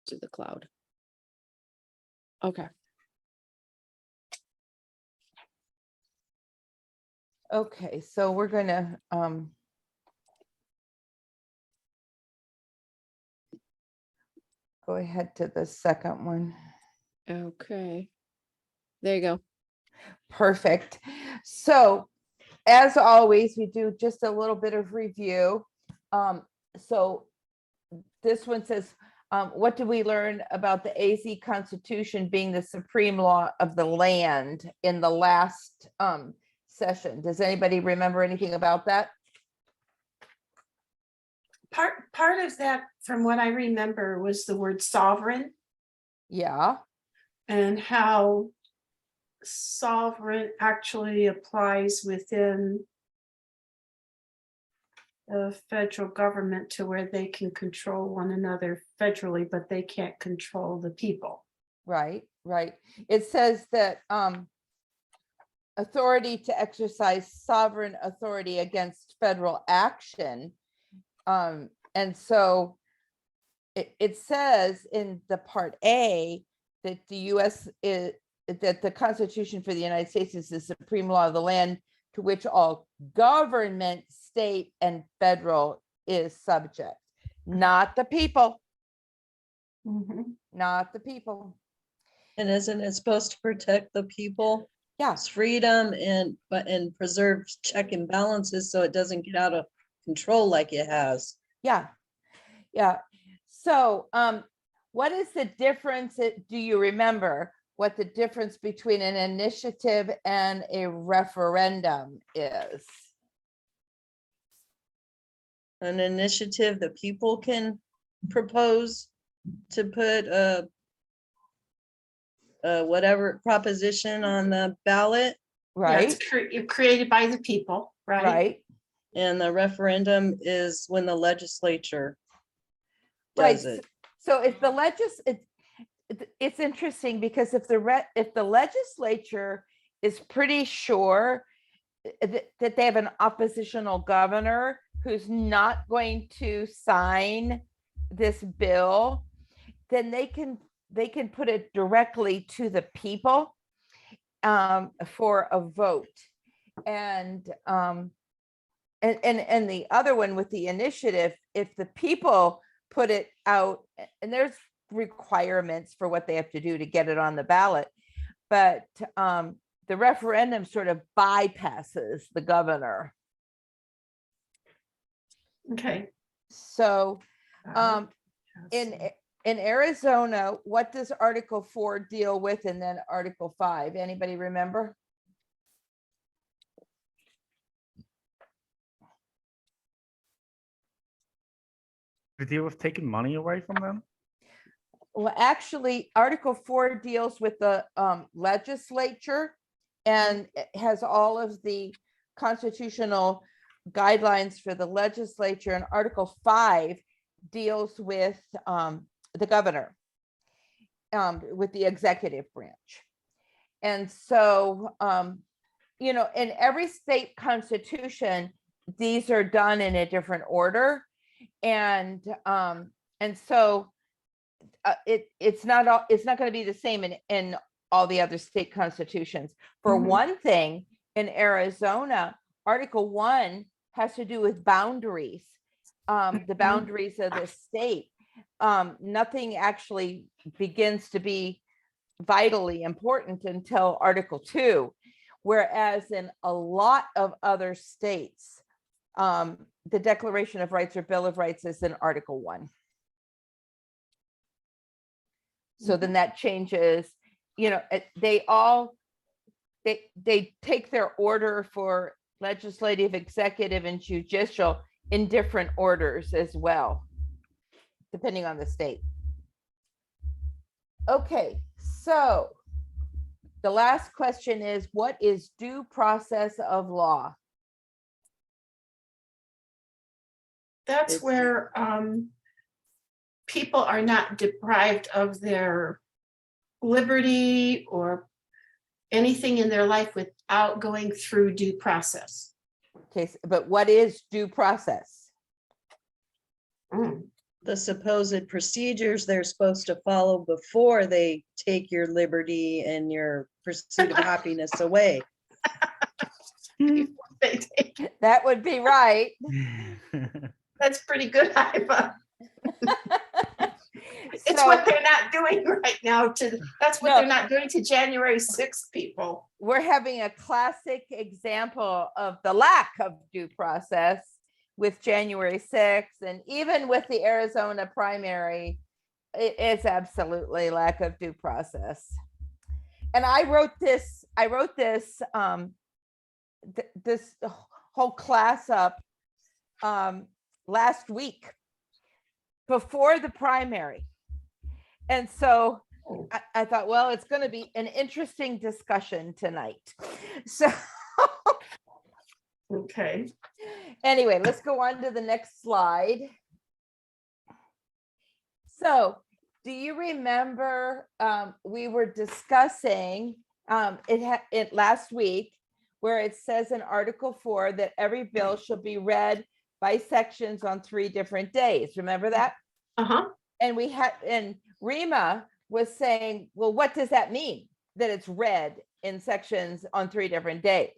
to the cloud. Okay. Okay, so we're gonna go ahead to the second one. Okay. There you go. Perfect. So as always, we do just a little bit of review. So this one says, what did we learn about the AZ Constitution being the supreme law of the land in the last session? Does anybody remember anything about that? Part of that, from what I remember, was the word sovereign Yeah, and how sovereign actually applies within the federal government to where they can control one another federally, but they can't control the people. right. It says that authority to exercise sovereign authority against federal action. And so it says in the part A that the US is, that the Constitution for the United States is the supreme law of the land to which all government, state, and federal is subject, not the people, not the people. And isn't it supposed to protect the people's Yeah, freedom and preserve check and balances so it doesn't get out of control like it has? yeah. So what is the difference? Do you remember what the difference between an initiative and a referendum is? An initiative that people can propose to put a whatever proposition on the ballot, Yeah, Right, it's created by the people, right? right, and the referendum is when the legislature right. does it. So if the it's interesting because if the legislature is pretty sure that they have an oppositional governor who's not going to sign this bill, then they can put it directly to the people for a vote. And the other one with the initiative, if the people put it out, and there's requirements for what they have to do to get it on the ballot, but the referendum sort of bypasses the governor. Okay. So Got it. in Arizona, what does Article 4 deal with, and then Article 5? Anybody remember? To deal with taking money away from them? Well, actually, Article 4 deals with the legislature and it has all of the constitutional guidelines for the legislature, and Article 5 deals with the governor, with the executive branch. And so, you know, in every state constitution, these are done in a different order. And so it's not going to be the same in all the other state constitutions. For one thing, in Arizona, Article 1 has to do with boundaries, the boundaries of the state. Nothing actually begins to be vitally important until Article 2, whereas in a lot of other states, the Declaration of Rights or Bill of Rights is in Article 1. So then that changes, you know, they take their order for legislative, executive, and judicial in different orders as well, depending on the state. Okay, so the last question is, what is due process of law? That's It's- where people are not deprived of their liberty or anything in their life without going through due process. Okay, but what is due process? the supposed procedures they're supposed to follow before they take your liberty and your pursuit of happiness away. They take it. That would be right. That's pretty good, Iva. It's So what they're not doing right now that's what No. they're not doing to January 6th people. we're having a classic example of the lack of due process with January 6th, and even with the Arizona primary, it's absolutely lack of due process. And I wrote this this whole class up last week before the primary. And so I thought, well, it's going to be an interesting discussion tonight. So Okay. anyway, let's go on to the next slide. So do you remember we were discussing it last week, where it says in Article 4 that every bill shall be read by sections on 3 different days. Remember that? Uh-huh. And Rima was saying, well, what does that mean that it's read in sections on 3 different days?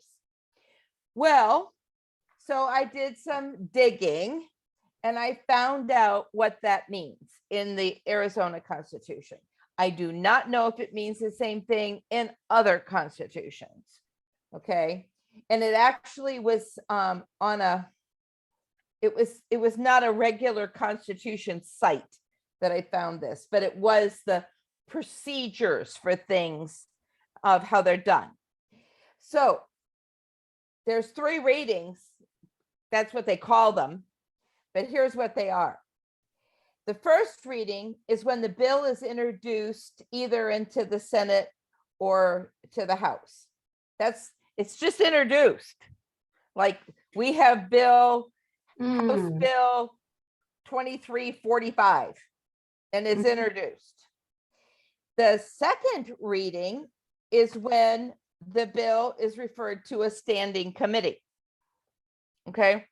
Well, so I did some digging and I found out what that means in the Arizona Constitution. I do not know if it means the same thing in other constitutions. Okay. And it actually was it was not a regular Constitution site that I found this, but it was the procedures for things of how they're done. So there's 3 readings. That's what they call them. But here's what they are. The first reading is when the bill is introduced either into the Senate or to the House. It's just introduced. Like we have House Bill 2345, and it's introduced. The second reading is when the bill is referred to a standing committee. Okay.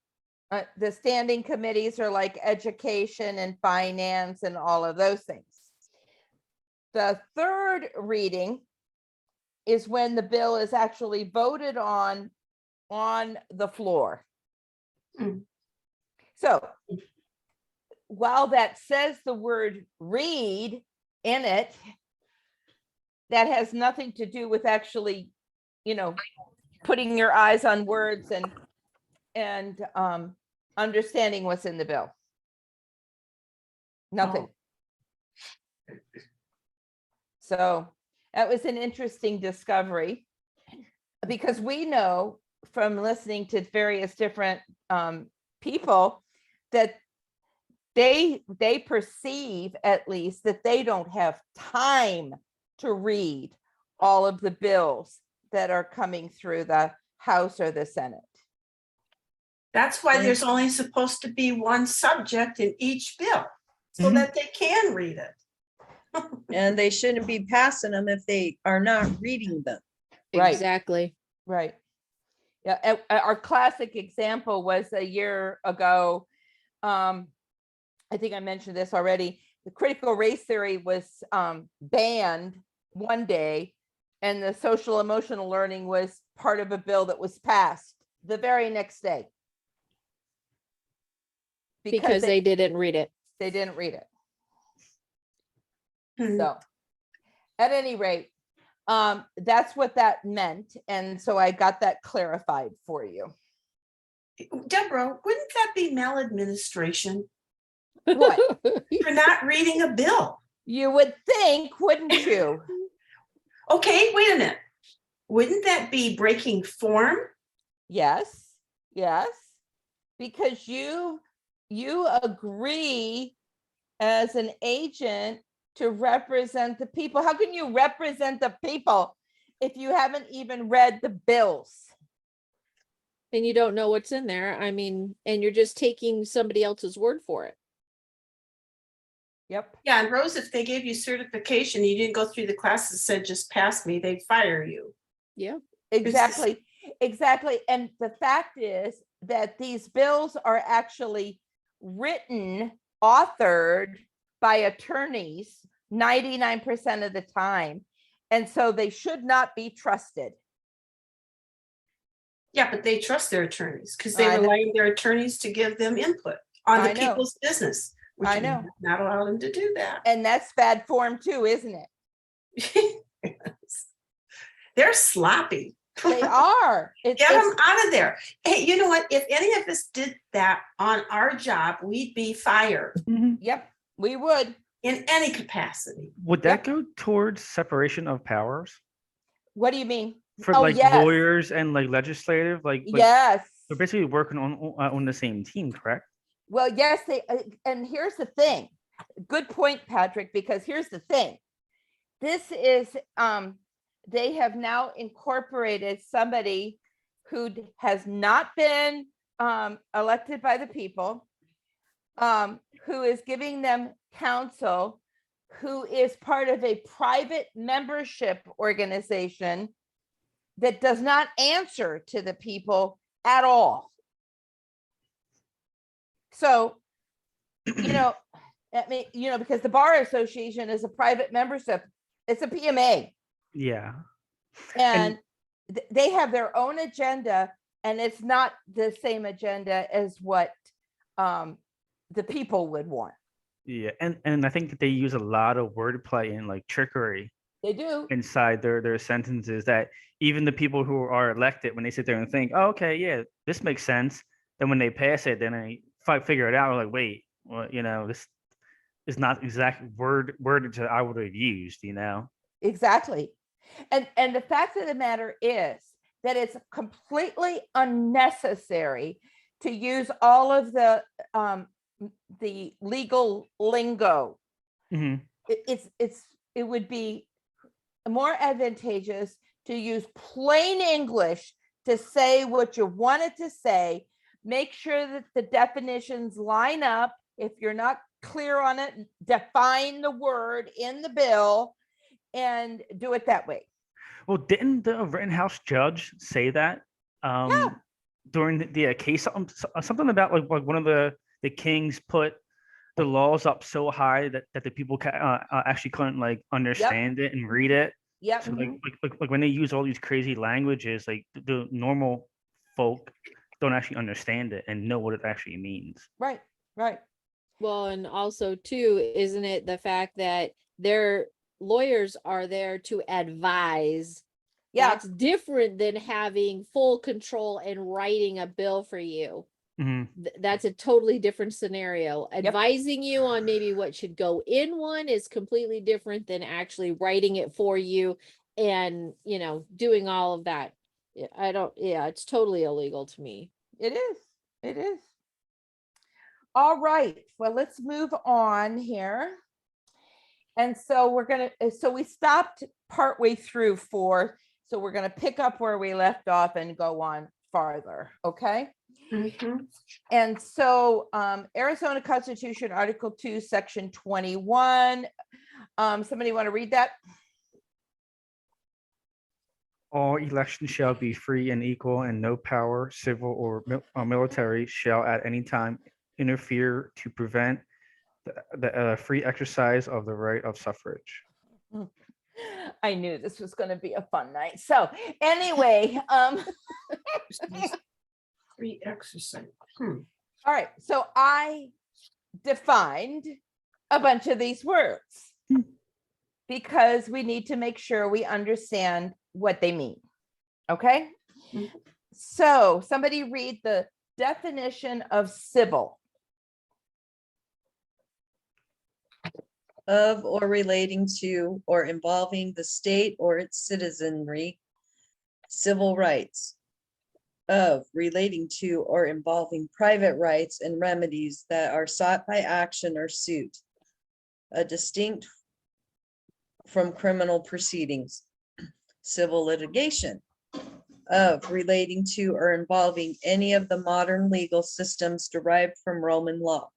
The standing committees are like education and finance and all of those things. The third reading is when the bill is actually voted on the floor. Mm. So while that says the word read in it, that has nothing to do with actually, putting your eyes on words and understanding what's in the bill. Nothing. So that was an interesting discovery, because we know from listening to various different people that they perceive, at least, that they don't have time to read all of the bills that are coming through the House or the Senate. That's why there's only supposed to be one subject in each bill, so that they can read it. And they shouldn't be passing them if they are not reading them. Right. Exactly. Right. Yeah. Our classic example was a year ago. I think I mentioned this already. The critical race theory was banned one day, and the social emotional learning was part of a bill that was passed the very next day. Because they didn't read it. They didn't read it. Hmm. So at any rate, that's what that meant. And so I got that clarified for you. Deborah, wouldn't that be maladministration What? for not reading a bill? You would think, wouldn't you? Okay, wait a minute. Wouldn't that be breaking form? Yes, because you agree as an agent to represent the people. How can you represent the people if you haven't even read the bills? And you don't know what's in there. I mean, and you're just taking somebody else's word for it. Yep. Yeah, and Rose, if they gave you certification, you didn't go through the classes, said just pass me, they'd fire you. Yeah. Exactly. And the fact is that these bills are actually written authored by attorneys 99% of the time. And so they should not be trusted. Yeah, but they trust their attorneys because they I know. rely on their attorneys to give them input on the I know. people's business. Which I we know. have not allow them to do that. And that's bad form too, isn't it? They're sloppy. They are. Get them out of there. Hey, you know what? If any of us did that on our job, we'd be fired Yep, we would. in any capacity. Would that go towards separation of powers What do you mean? for Oh, like yes. lawyers and like legislative? Like Yes. they're basically working on the same team, correct? Well, yes, they, and here's the thing. Good point, Patrick, because here's the thing. This is, they have now incorporated somebody who has not been elected by the people, who is giving them counsel, who is part of a private membership organization that does not answer to the people at all. So, I mean, because the Bar Association is a private membership, it's a PMA, Yeah. and they have their own agenda, and it's not the same agenda as what the people would want. Yeah. And I think that they use a lot of wordplay and like trickery They do. inside their sentences that even the people who are elected, when they sit there and think, oh, okay, yeah, this makes sense. Then when they pass it, then they figure it out. Like, wait, well, this is not exact wordage that I would have used, Exactly. And the fact of the matter is that it's completely unnecessary to use all of the legal lingo. Hmm. It would be more advantageous to use plain English to say what you wanted to say. Make sure that the definitions line up. If you're not clear on it, define the word in the bill and do it that way. Well, didn't the Rittenhouse judge say that during the case? Something about like one of the kings put the laws up so high that the people actually couldn't like understand it and read it. Yep. So like when they use all these crazy languages, like the normal folk don't actually understand it and know what it actually means. Right. Well, and also too, isn't it the fact that their lawyers are there to advise? Yeah. That's different than having full control and writing a bill for you. Hmm. That's a totally different scenario. Advising you on maybe what should go in one is completely different than actually writing it for you and, doing all of that. It's totally illegal to me. It is. All right. Well, let's move on here. And so we stopped partway through 4. So we're going to pick up where we left off and go on farther. Okay. Mhm. And so Arizona Constitution, Article 2, Section 21. Somebody want to read that? All elections shall be free and equal, and no power, civil or military, shall at any time interfere to prevent the free exercise of the right of suffrage. I knew this was going to be a fun night. So anyway, Free exercise. all right. So I defined a bunch of these words because we need to make sure we understand what they mean. Okay. Mhm. So somebody read the definition of civil. Of or relating to or involving the state or its citizenry, civil rights. Of relating to or involving private rights and remedies that are sought by action or suit, a distinct from criminal proceedings. Civil litigation. Of relating to or involving any of the modern legal systems derived from Roman law.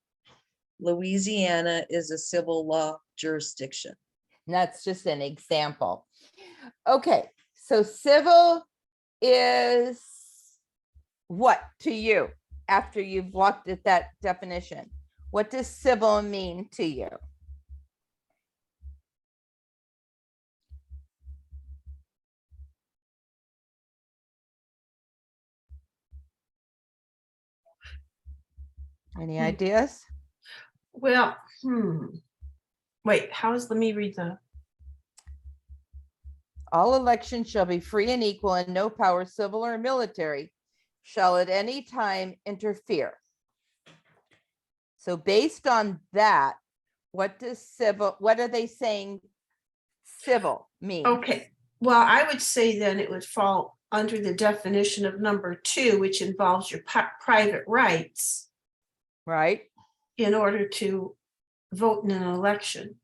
Louisiana is a civil law jurisdiction. And that's just an example. Okay, so civil is what to you after you've looked at that definition? What does civil mean to you? Any ideas? Well, wait, let me read the, All elections shall be free and equal, and no power, civil or military, shall at any time interfere. So based on that, what are they saying civil means? okay. Well, I would say then it would fall under the definition of number 2, which involves your private rights Right? in order to vote in an election.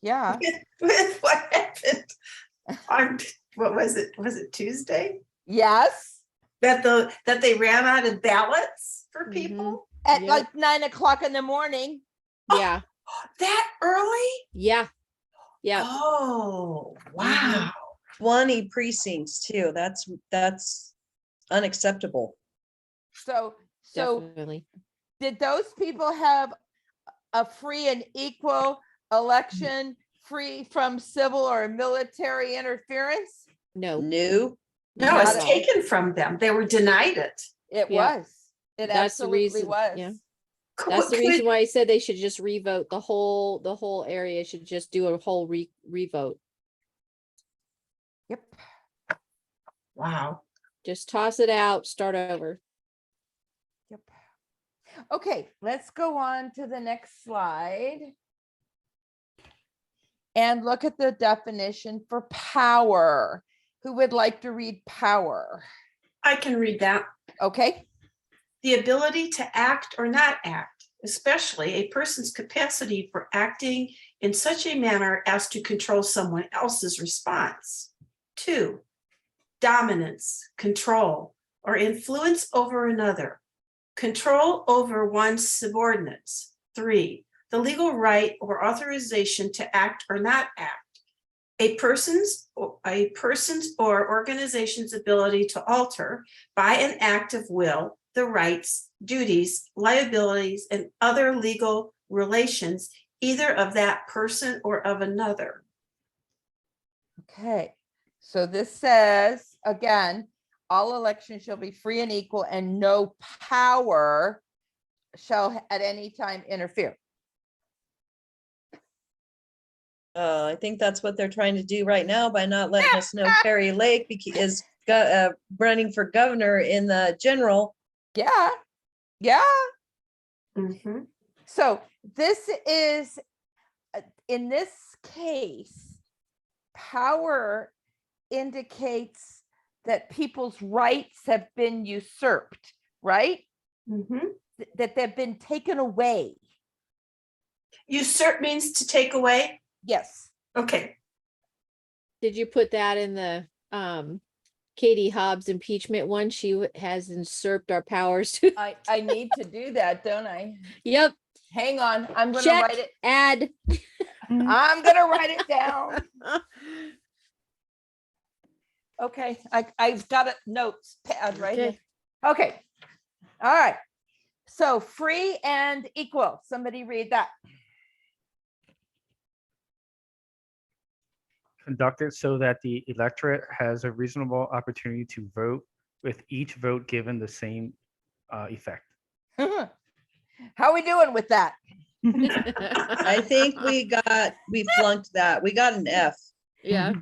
Yeah. With what happened on, what was it? Was it Tuesday? Yes. That they ran out of ballots for Mhm. people At Yep. like 9 o'clock in the morning. Yeah, that early? yeah, yeah. Oh, wow. 20 precincts too. That's unacceptable. So Definitely. did those people have a free and equal election, free from civil or military interference? No, New. No, it's Not at all. taken from them. They were denied it. It Yeah. was. It That's the absolutely reason, was. yeah. that's the reason why I said they should just revote the whole area should just do a whole revote. Yep. Wow. Just toss it out, start over. Yep. Okay, let's go on to the next slide. And look at the definition for power. Who would like to read power? I can read that. Okay, The ability to act or not act, especially a person's capacity for acting in such a manner as to control someone else's response. 2, dominance, control, or influence over another. Control over one's subordinates. 3, the legal right or authorization to act or not act. A person's or organization's ability to alter by an act of will the rights, duties, liabilities, and other legal relations, either of that person or of another. okay. So this says, again, all elections shall be free and equal and no power shall at any time interfere. I think that's what they're trying to do right now by not letting us know Perry Lake is running for governor in the general. Yeah, yeah. Mhm. So this is, in this case, power indicates that people's rights have been usurped, right? Mhm. That they've been taken away. Usurp means to take away. Yes. Okay. Did you put that in the Katie Hobbs impeachment one? She has usurped our powers to. I need to do that, don't I? Yep. Hang on, I'm gonna Check. write it. Add. I'm gonna write it down. Okay, I've got a notes pad right here. Okay. Okay. All right. So free and equal. Somebody read that. Conducted so that the electorate has a reasonable opportunity to vote, with each vote given the same effect. How we doing with that? I think we flunked that. We got an F. Yeah,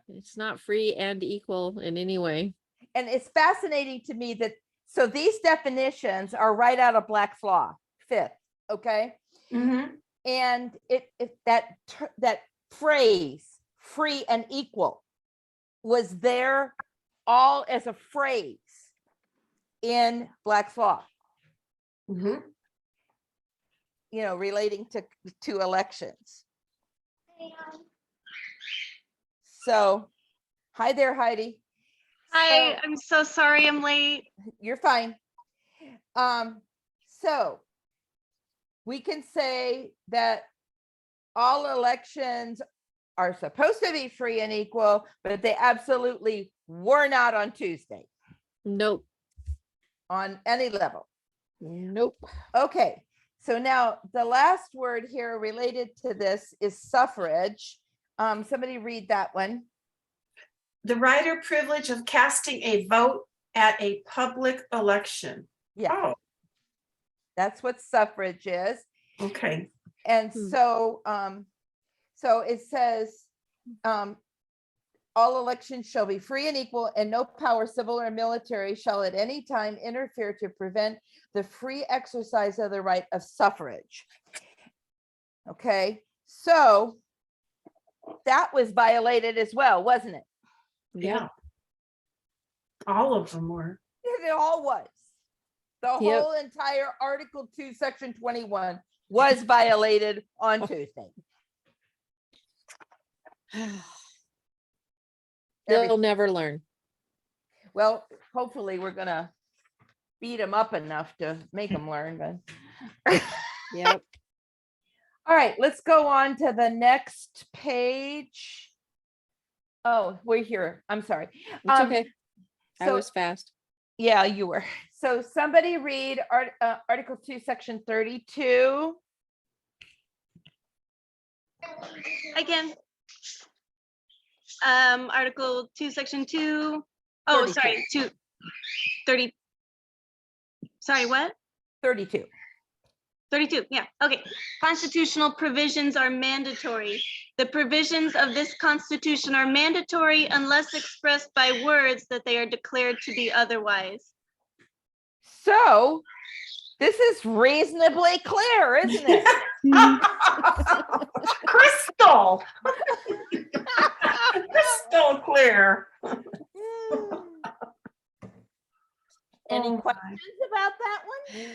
it's not free and equal in any way. And it's fascinating to me that, so these definitions are right out of Black's Law, 5th, okay? Mhm. And that phrase, free and equal, was there all as a phrase in Black's Law, Mhm. you know, relating to elections. So, hi there, Heidi. Hi, So- I'm so sorry I'm late. You're fine. So we can say that all elections are supposed to be free and equal, but they absolutely were not on Tuesday Nope. on any level. Nope. Okay, so now the last word here related to this is suffrage. Somebody read that one. The right or privilege of casting a vote at a public election. Yeah, Oh, that's what suffrage is. okay. And Hmm. so, so it says, all elections shall be free and equal, and no power, civil or military, shall at any time interfere to prevent the free exercise of the right of suffrage. Okay, so that was violated as well, wasn't it? Yeah. All of them were. It all was. The Yep. whole entire Article 2, Section 21 was violated on Tuesday. They'll never learn. Well, hopefully we're gonna beat them up enough to make them learn, but. Yep. All right, let's go on to the next page. Oh, we're here. I'm sorry. It's okay. I so- was fast. Yeah, you were. So somebody read Article 2, Section 32. I can. Article 2, Section 2. Oh, 32. sorry, 30. Sorry, what? 32. 32, yeah, okay. Constitutional provisions are mandatory. The provisions of this constitution are mandatory unless expressed by words that they are declared to be otherwise. So this is reasonably clear, isn't it? Crystal. Crystal clear. Any Oh, my. questions about that one?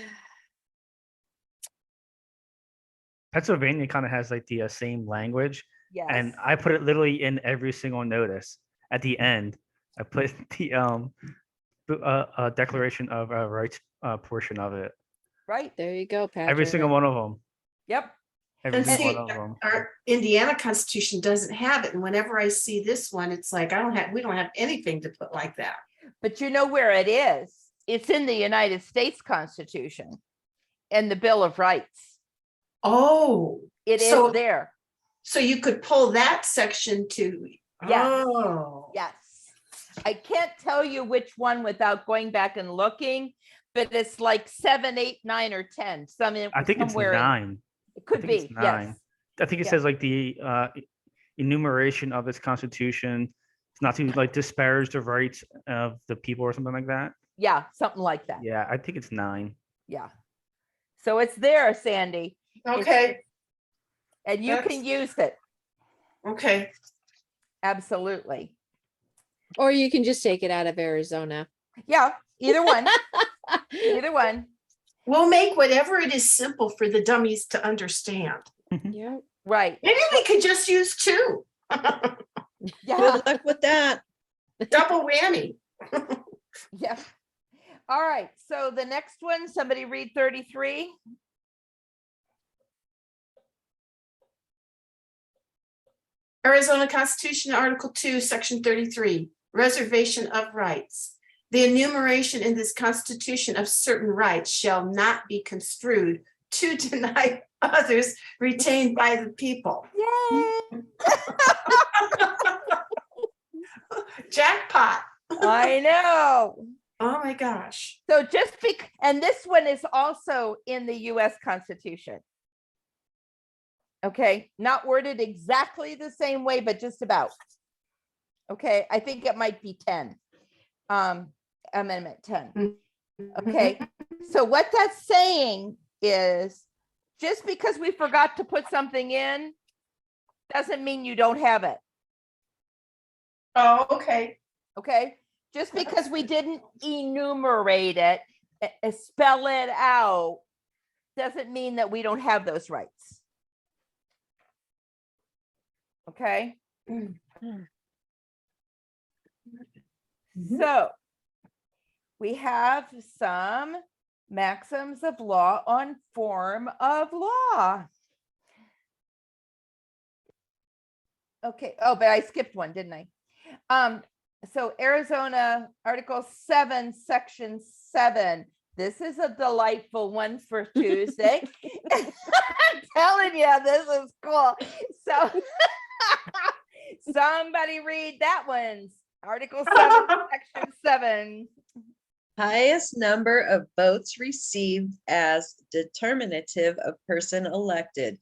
Pennsylvania kind of has like the same language, Yes. and I put it literally in every single notice. At the end, I put the Declaration of Rights portion of it. Right. There you go, Patrick. Every single one of them. Yep. Every And single see, one of them. our Indiana Constitution doesn't have it. And whenever I see this one, it's like, we don't have anything to put like that. But you know where it is? It's in the United States Constitution and the Bill of Rights. Oh, It is So- there. so you could pull that section to. Yes. Oh. Yes. I can't tell you which one without going back and looking, but it's like 7, 8, 9, or 10. I think it's somewhere in- 9. It could I think it's be, 9. yes. I think it Yeah. says like the enumeration of its constitution. It's not to like disparage the rights of the people or something like that. Yeah, something like that. Yeah, I think it's 9. Yeah. So it's there, Sandy, Okay, and you That's- can use it. okay. Absolutely. Or you can just take it out of Arizona. Yeah, either one, either one. We'll make whatever it is simple for the dummies to understand. Yep. Right. Maybe we could just use 2. Yeah. Good luck with that. Double whammy. Yeah. All right. So the next one, somebody read 33. Arizona Constitution, Article 2, Section 33, Reservation of Rights. The enumeration in this Constitution of certain rights shall not be construed to deny others retained by the people. Yay. Jackpot. I know. Oh my gosh. So just and this one is also in the US Constitution. Okay, not worded exactly the same way, but just about. Okay, I think it might be 10. Amendment 10. Okay, so what that's saying is just because we forgot to put something in doesn't mean you don't have it. Oh, okay. Okay, just because we didn't enumerate it, spell it out, doesn't mean that we don't have those rights. Okay. So we have some maxims of law on form of law. Okay, oh, but I skipped one, didn't I? So Arizona Article 7, Section 7, This is a delightful one for Tuesday. I'm telling you, this is cool. So somebody read that one. Article 7, Section 7. Highest number of votes received as determinative of person elected.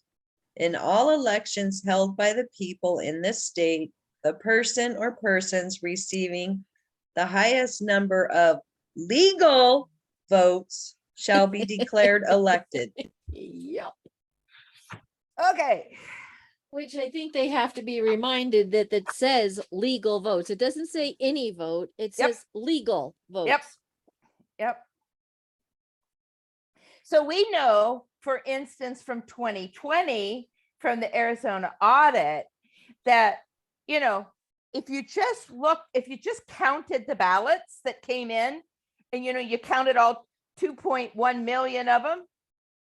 In all elections held by the people in this state, the person or persons receiving the highest number of legal votes shall be declared elected. Yep. Okay. Which I think they have to be reminded that that says legal votes. It doesn't say any vote. It Yep. says legal votes. Yep. Yep. So we know, for instance, from 2020, from the Arizona audit, that, you know, if you just counted the ballots that came in and, you know, you counted all 2.1 million of them,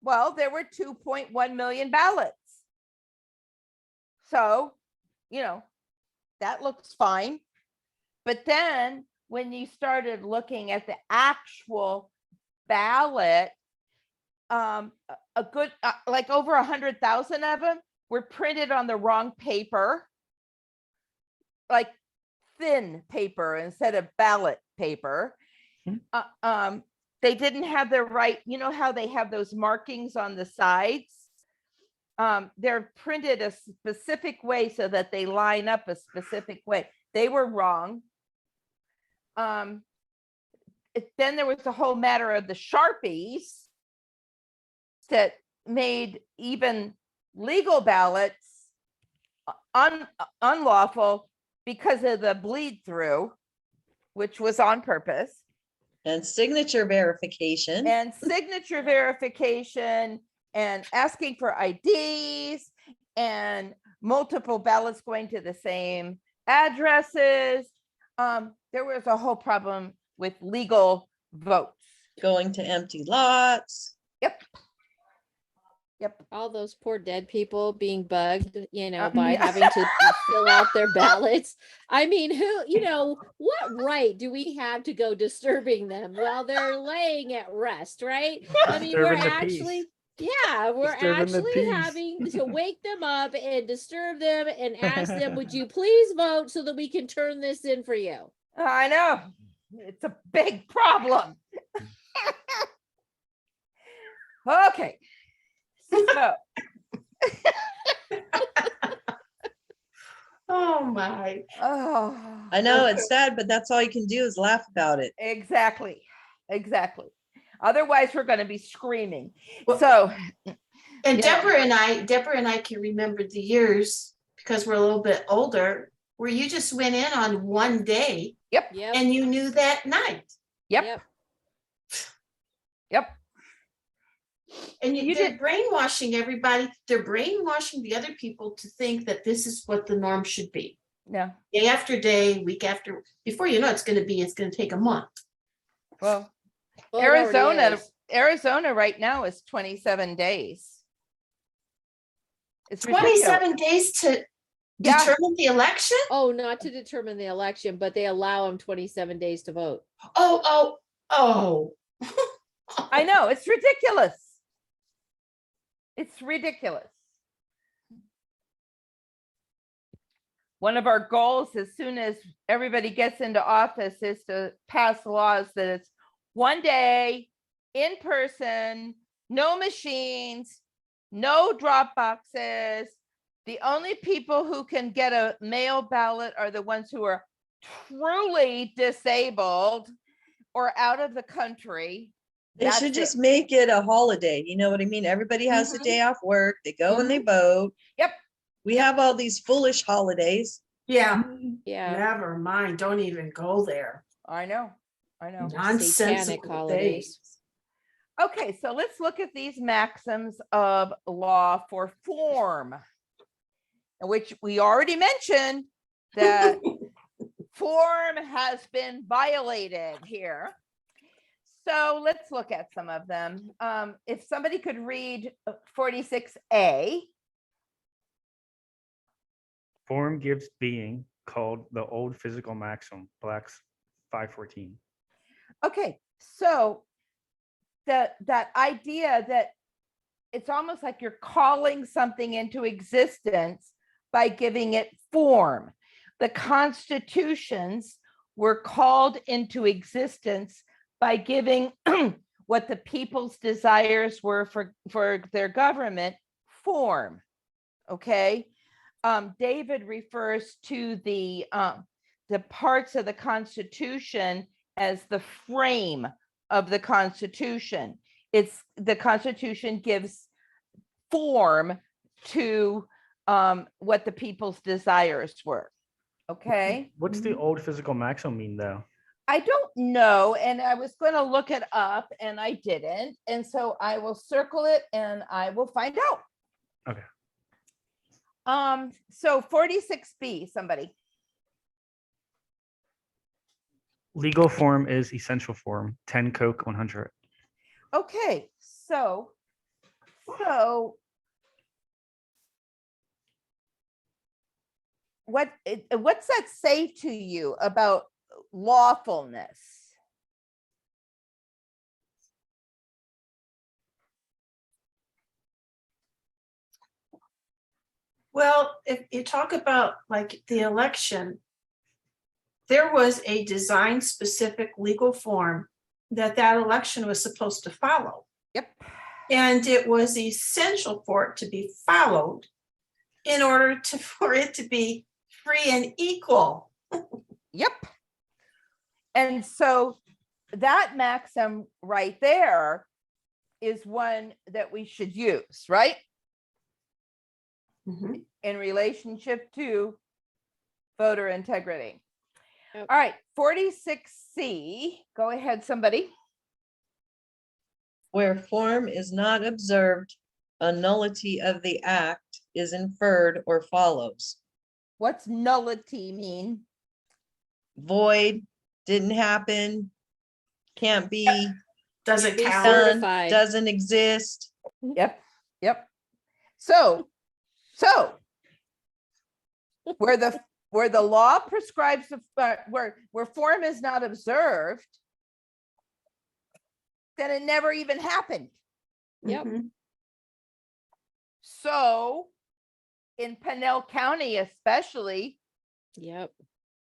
well, there were 2.1 million ballots. So, you know, that looks fine. But then when you started looking at the actual ballot, a good, like over 100,000 of them were printed on the wrong paper, like thin paper instead of ballot paper. They didn't have the right, you know how they have those markings on the sides? They're printed a specific way so that they line up a specific way. They were wrong. Then there was the whole matter of the Sharpies that made even legal ballots unlawful because of the bleed through, which was on purpose. And signature verification. And signature verification and asking for IDs and multiple ballots going to the same addresses. There was a whole problem with legal votes. Going to empty lots. Yep. Yep. All those poor dead people being bugged, you know, Uh, by yeah. having to fill out their ballots. I mean, who, you know, what right do we have to go disturbing them while they're laying at rest, right? I mean, we're Disturbing the actually, peace. yeah, we're Disturbing the actually peace. having to wake them up and disturb them and ask them, would you please vote so that we can turn this in for you? I know. It's a big problem. Okay. So, Oh, my. oh, I know it's sad, but that's all you can do is laugh about it. exactly. Exactly. Otherwise, we're going to be screaming. Well- So, And Yeah. Deborah and I can remember the years, because we're a little bit older, where you just went in on one day yep, Yep. and you knew that night. yep, yep. And You they're did- brainwashing everybody. They're brainwashing the other people to think that this is what the norm should be. No. Day after day, week after, before you know it's going to take a month. Well, Well, it already is. Arizona right now is 27 days. It's ridiculous. 27 days to Yeah. determine the election? Oh, not to determine the election, but they allow them 27 days to vote. Oh. I know, it's ridiculous. It's ridiculous. One of our goals, as soon as everybody gets into office, is to pass laws that it's one day, in person, no machines, no drop boxes. The only people who can get a mail ballot are the ones who are truly disabled or out of the country. They That's should it. just make it a holiday. You know what I mean? Everybody has a Mhm. day off work. They go and they vote. Yep. We have all these foolish holidays. Yeah, Yeah. never mind. Don't even go there. I know. Nonsensical Satanic holidays. days. Okay, so let's look at these maxims of law for form, which we already mentioned that form has been violated here. So let's look at some of them. If somebody could read 46A. Form gives being called the old physical maxim, Black's 514. Okay, so that idea that it's almost like you're calling something into existence by giving it form. The constitutions were called into existence by giving what the people's desires were for their government form. Okay. David refers to the parts of the Constitution as the frame of the Constitution. It's the Constitution gives form to what the people's desires were. Okay. What's the old physical maximum mean though? I don't know, and I was going to look it up and I didn't. And so I will circle it and I will find out. Okay. So 46B, somebody. Legal form is essential form, 10 Coke 100. Okay, so what's that say to you about lawfulness? Well, if you talk about like the election, there was a design specific legal form that election was supposed to follow. Yep. And it was essential for it to be followed in order for it to be free and equal. Yep. And so that maxim right there is one that we should use, right? Mhm. In relationship to voter integrity. Yep. All right, 46C, go ahead, somebody. Where form is not observed, a nullity of the act is inferred or follows. What's nullity mean? Void, didn't happen, can't be Doesn't Be count. done, certified. doesn't exist. Yep, yep. So where the law prescribes where form is not observed, then it never even happened. Yep. Mhm. So in Pinell County especially, Yep.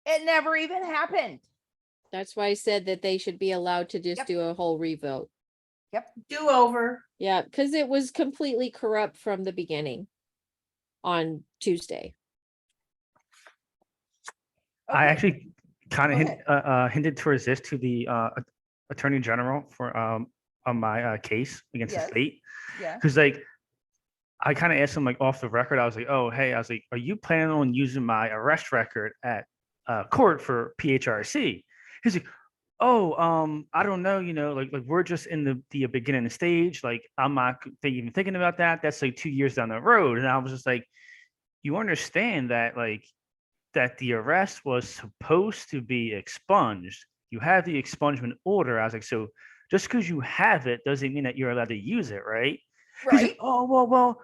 it never even happened. That's why I said that they should be allowed to just Yep. do a whole revote. Do over. Yeah, because it was completely corrupt from the beginning on Tuesday. I Okay, actually kind Go of hinted towards this to the attorney general for on my case against the Yes. state, yeah, because like I kind of asked him like off the record. I was like, oh hey, I was like, are you planning on using my arrest record at court for PHRC? He's like, oh I don't know, like we're just in the beginning stage, like I'm not even thinking about that. That's like 2 years down the road. And I was just like, you understand that like that the arrest was supposed to be expunged. You have the expungement order. I was like, so just because you have it doesn't mean that you're allowed to use it, right? He's like, right. oh well,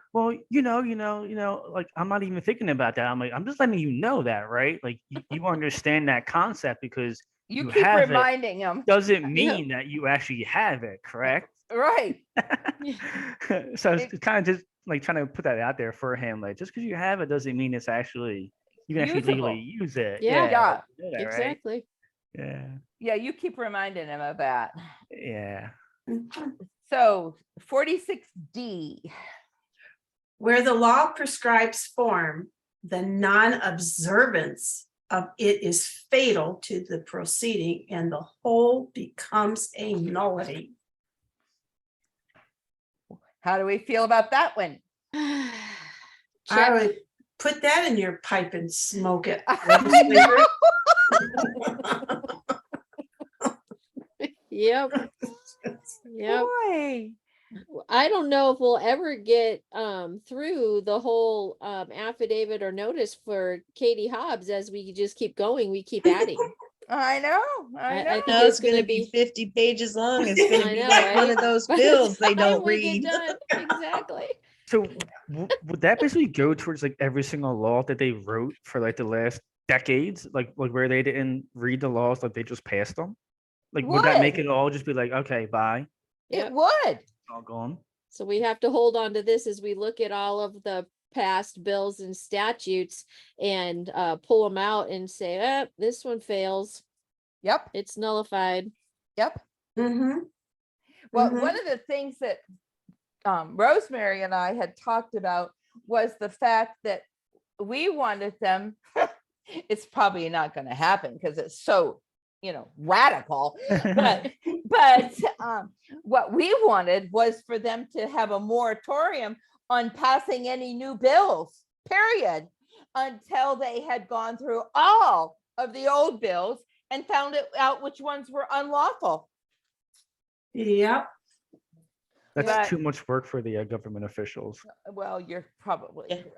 like I'm not even thinking about that. I'm like, I'm just letting you know that, right? Like you understand that concept because You you keep have it reminding them, doesn't mean that you actually have it, correct? right? So It- it's kind of just like trying to put that out there for him, like just because you have it doesn't mean it's actually you can actually legally Usable. use it. Yeah. Yeah. you know that, right? Exactly. Yeah, Yeah, you keep reminding him of that. yeah. Mhm. So 46D, Where the law prescribes form, the non-observance of it is fatal to the proceeding and the whole becomes a nullity. how do we feel about that one? I Check. would put that in your pipe and smoke it. I Yep. Yep. Boy, I don't know if we'll ever get through the whole affidavit or notice for Katie Hobbs as we just keep going, we keep adding. I know, I I know. think No, it's it's gonna gonna be be- 50 pages long. It's gonna I be know, like one right? of those By the bills they time don't we get read. done, exactly. So would that basically go towards like every single law that they wrote for like the last decades, like where they didn't read the laws, like they just passed them? Like would that make Would. it all just be like, okay, bye? Yep. It would. All gone. So we have to hold on to this as we look at all of the past bills and statutes and pull them out and say, this one fails. Yep, It's nullified. yep. Mm-hmm. Well, Mhm. one of the things that Rosemary and I had talked about was the fact that we wanted them, it's probably not going to happen because it's so, radical. But what we wanted was for them to have a moratorium on passing any new bills, period, until they had gone through all of the old bills and found out which ones were unlawful. Yep. That's But- too much work for the government officials. Well, you're probably Yeah. correct.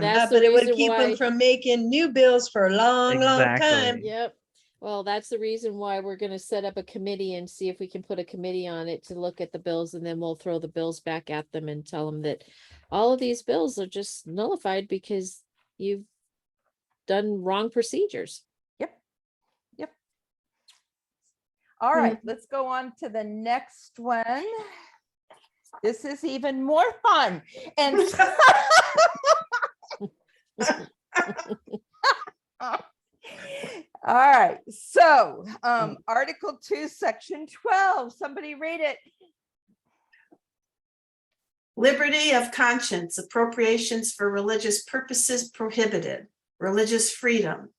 That's the But it would reason keep why. them from making new bills for a long, long time. Exactly. Yep. Well, that's the reason why we're gonna set up a committee and see if we can put a committee on it to look at the bills, and then we'll throw the bills back at them and tell them that all of these bills are just nullified because you've done wrong procedures. All right, let's go on to the next one. This is even more fun. And all right, so Article 2, Section 12, somebody read it. Liberty of conscience, appropriations for religious purposes prohibited, religious freedom.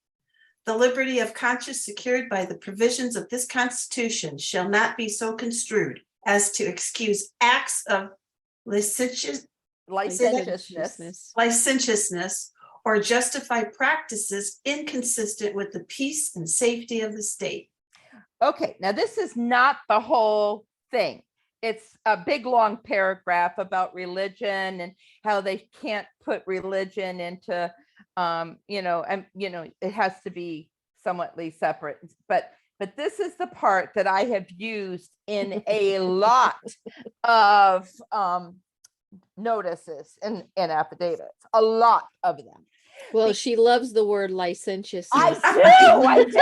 The liberty of conscience secured by the provisions of this Constitution shall not be so construed as to excuse acts of licentiousness Licentiousness. or justify practices inconsistent with the peace and safety of the state. Okay, now this is not the whole thing. It's a big, long paragraph about religion and how they can't put religion into, it has to be somewhatly separate. But this is the part that I have used in a lot of notices and affidavits, a lot of them. Well, she loves the word licentiousness. I do.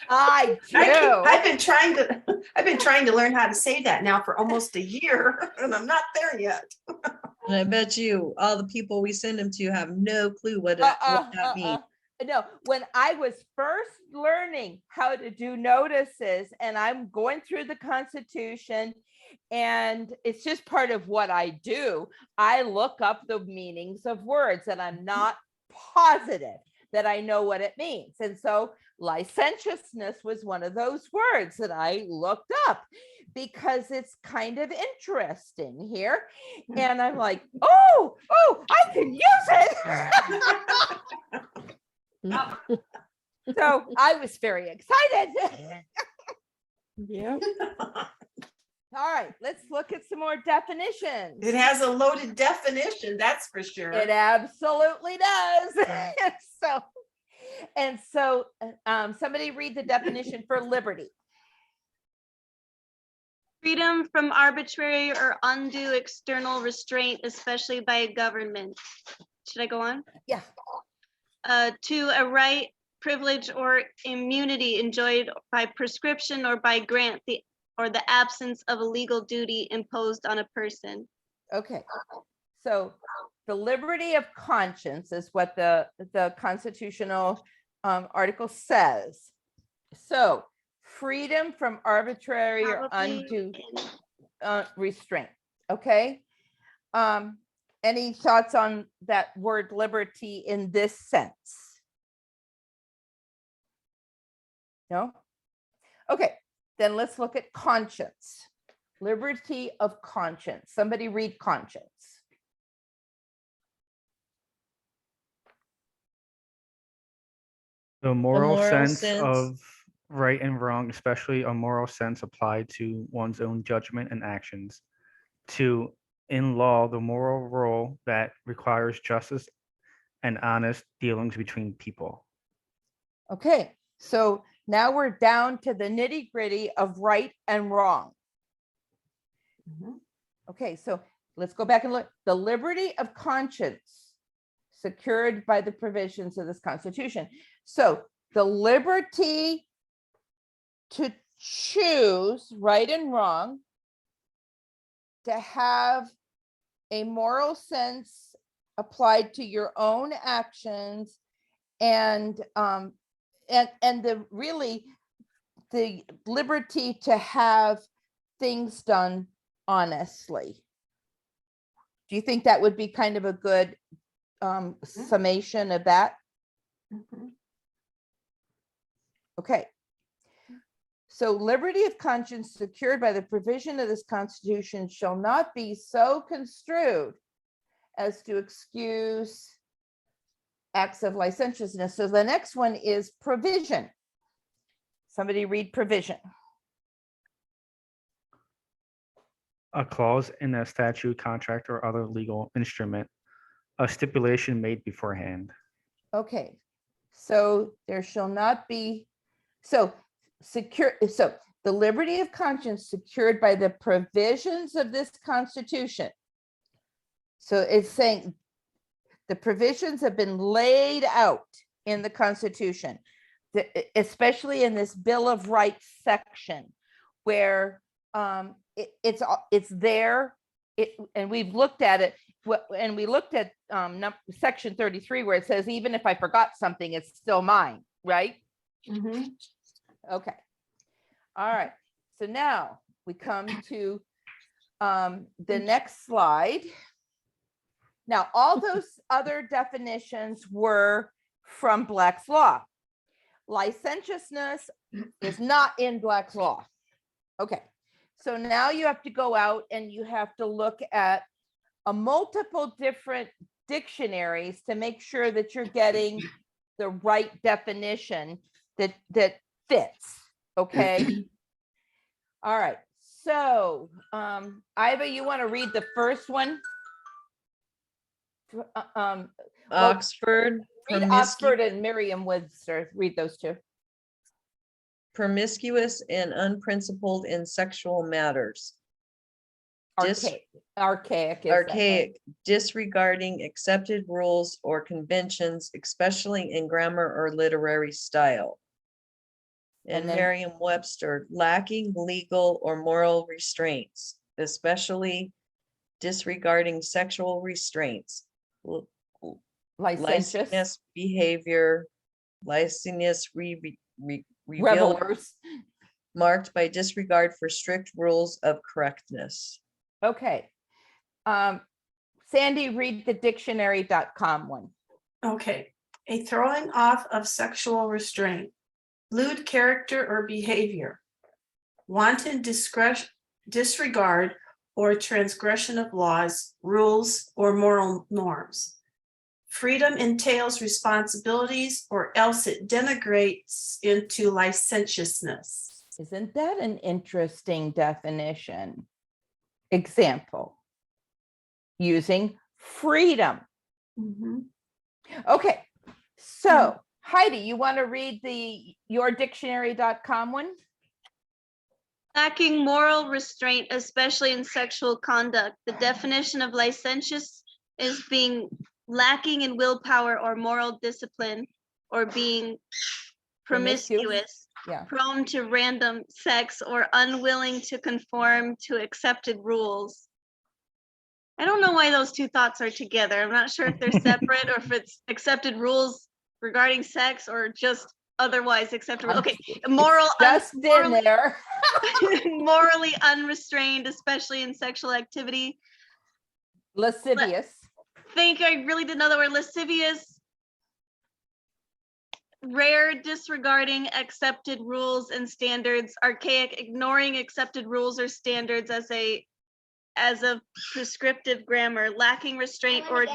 I do. I've been trying to learn how to say that now for almost a year, and I'm not there yet. And I bet you all the people we send them to have no clue what that means. No, when I was first learning how to do notices and I'm going through the Constitution and it's just part of what I do, I look up the meanings of words and I'm not positive that I know what it means. And so licentiousness was one of those words that I looked up because it's kind of interesting here. And I'm like, oh, I can use it. So I was very excited. Yeah. All right, let's look at some more definitions. It has a loaded definition, that's for sure. It absolutely does. So somebody read the definition for liberty. Freedom from arbitrary or undue external restraint, especially by a government. Should I go on? Yeah. To a right, privilege, or immunity enjoyed by prescription or by grant, or the absence of a legal duty imposed on a person. Okay. So the liberty of conscience is what the constitutional article says. So freedom from arbitrary or undue restraint. Okay. Any thoughts on that word liberty in this sense? No? Okay, then let's look at conscience. Liberty of conscience. Somebody read conscience. The moral moral sense sense. of right and wrong, especially a moral sense applied to one's own judgment and actions. 2, in law, the moral rule that requires justice and honest dealings between people. Okay, so now we're down to the nitty gritty of right and wrong. Mhm. Okay, so let's go back and look. The liberty of conscience secured by the provisions of this Constitution. So the liberty to choose right and wrong, to have a moral sense applied to your own actions, and the really the liberty to have things done honestly. Do you think that would be kind of a good summation of that? Mhm. Okay. So liberty of conscience secured by the provision of this Constitution shall not be so construed as to excuse acts of licentiousness. So the next one is provision. Somebody read provision. A clause in a statute, contract, or other legal instrument, a stipulation made beforehand. Okay, so there shall not be, so the liberty of conscience secured by the provisions of this Constitution. So it's saying the provisions have been laid out in the Constitution, especially in this Bill of Rights section, where it's there. And we've looked at it, and we looked at section 33, where it says, even if I forgot something, it's still mine, right? Mhm. Okay. All right. So now we come to the next slide. Now, all those other definitions were from Black's Law. Licentiousness is not in Black's Law. Okay. So now you have to go out and you have to look at a multiple different dictionaries to make sure that you're getting the right definition that fits. Okay. All right. So Iva, you want to read the first one? Well, Oxford, read Oxford and Merriam-Webster. Read those two. promiscuous and unprincipled in sexual matters. Archaic. Archaic, disregarding accepted rules or conventions, especially in grammar or literary style. And And then- Merriam-Webster, lacking legal or moral restraints, especially disregarding sexual restraints, Licentious. licentious behavior, licentious revealed, Revelers. marked by disregard for strict rules of correctness. Okay. Sandy, read the dictionary.com one. Okay, a throwing off of sexual restraint, lewd character or behavior, wanton disregard or transgression of laws, rules, or moral norms. Freedom entails responsibilities, or else it denigrates into licentiousness. Isn't that an interesting definition? Example. Using freedom. Mhm. Okay. So Heidi, you want to read the yourdictionary.com one? Lacking moral restraint, especially in sexual conduct. The definition of licentious is being lacking in willpower or moral discipline, or being promiscuous, Yeah. prone to random sex, or unwilling to conform to accepted rules. I don't know why those two thoughts are together. I'm not sure if they're separate or if it's accepted rules regarding sex or just otherwise acceptable. Okay, moral, Just in morally, there. morally unrestrained, especially in sexual activity. Lascivious. Think I really didn't know the word lascivious. Rare, disregarding accepted rules and standards. Archaic, ignoring accepted rules or standards as a prescriptive grammar. Lacking restraint or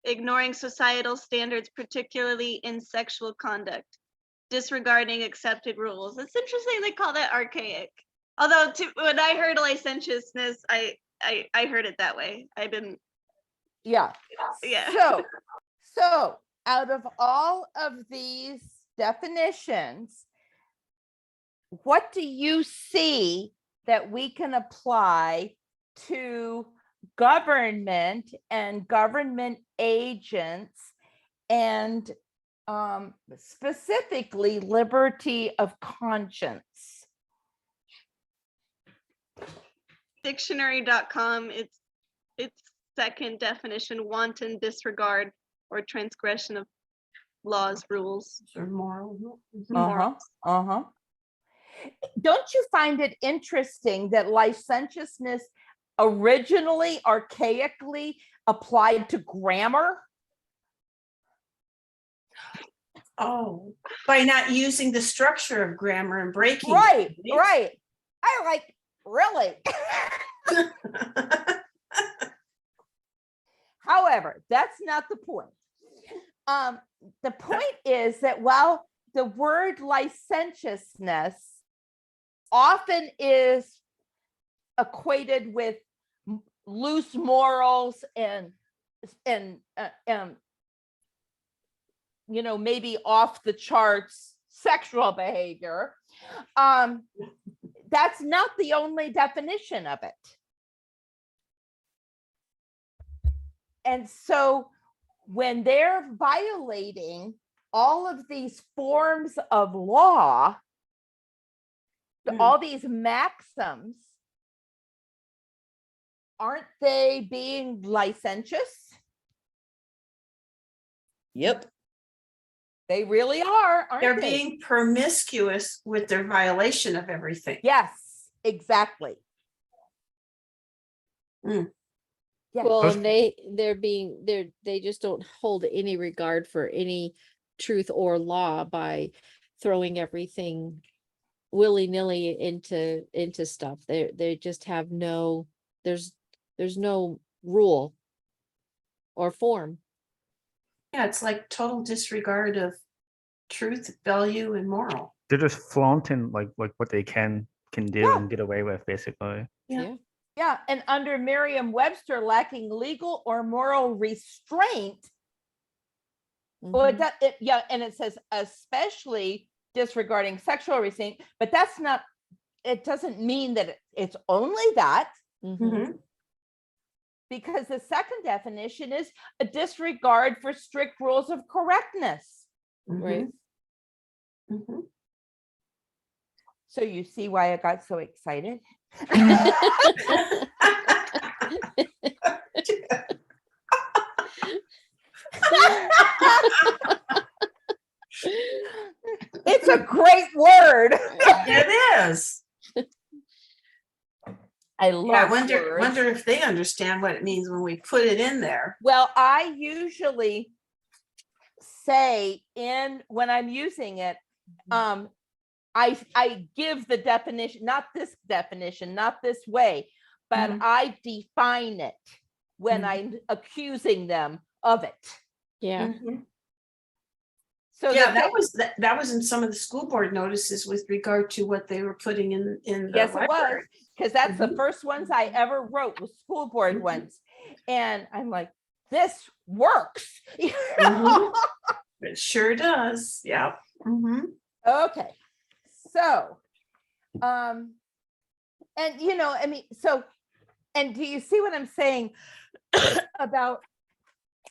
ignoring societal standards, particularly in sexual conduct. Disregarding accepted rules. It's interesting they call that archaic. Although when I heard licentiousness, I heard it that way. I didn't. Yeah. Yeah. So out of all of these definitions, what do you see that we can apply to government and government agents and specifically liberty of conscience. Dictionary.com, its second definition, wanton disregard or transgression of laws, rules. Or moral. Mhm. Uh-huh, uh-huh. Don't you find it interesting that licentiousness originally, archaically applied to grammar? Oh, by not using the structure of grammar and breaking it, Right, right. I like, really? However, that's not the point. The point is that while the word licentiousness often is equated with loose morals and maybe off the charts sexual behavior, that's not the only definition of it. And so when they're violating all of these forms of law, all these maxims, aren't they being licentious? Yep. They really are, aren't They're they? being promiscuous with their violation of everything. Yes, exactly. Mm. Yeah. Well, Those- and they just don't hold any regard for any truth or law by throwing everything willy-nilly into stuff. They just have there's no rule or form. Yeah, it's like total disregard of truth, value, and moral. They're just flaunting like what they can do Yeah. and get away with, basically. Yeah. Yeah, and under Merriam-Webster, lacking legal or moral restraint. Well, Mhm. and it says especially disregarding sexual restraint, but that's not. It doesn't mean that it's only that, Mhm. Mhm. because the second definition is a disregard for strict rules of correctness. Right. Mhm. So you see why I got so excited. It's a great word. It is. I love Yeah, I wonder words. if they understand what it means when we put it in there. Well, I usually say when I'm using it, I give the definition, not this way, but Mhm. I define it when Mhm. I'm accusing them of it. Yeah. Mhm. So Yeah, that that was in some of the school board notices with regard to what they were putting in the yes, it was, library. because that's the Mhm. first ones I ever wrote was school board Mhm. ones, and I'm like, this works. Mhm. It sure does. Yeah. Mhm. Okay, so, and and do you see what I'm saying about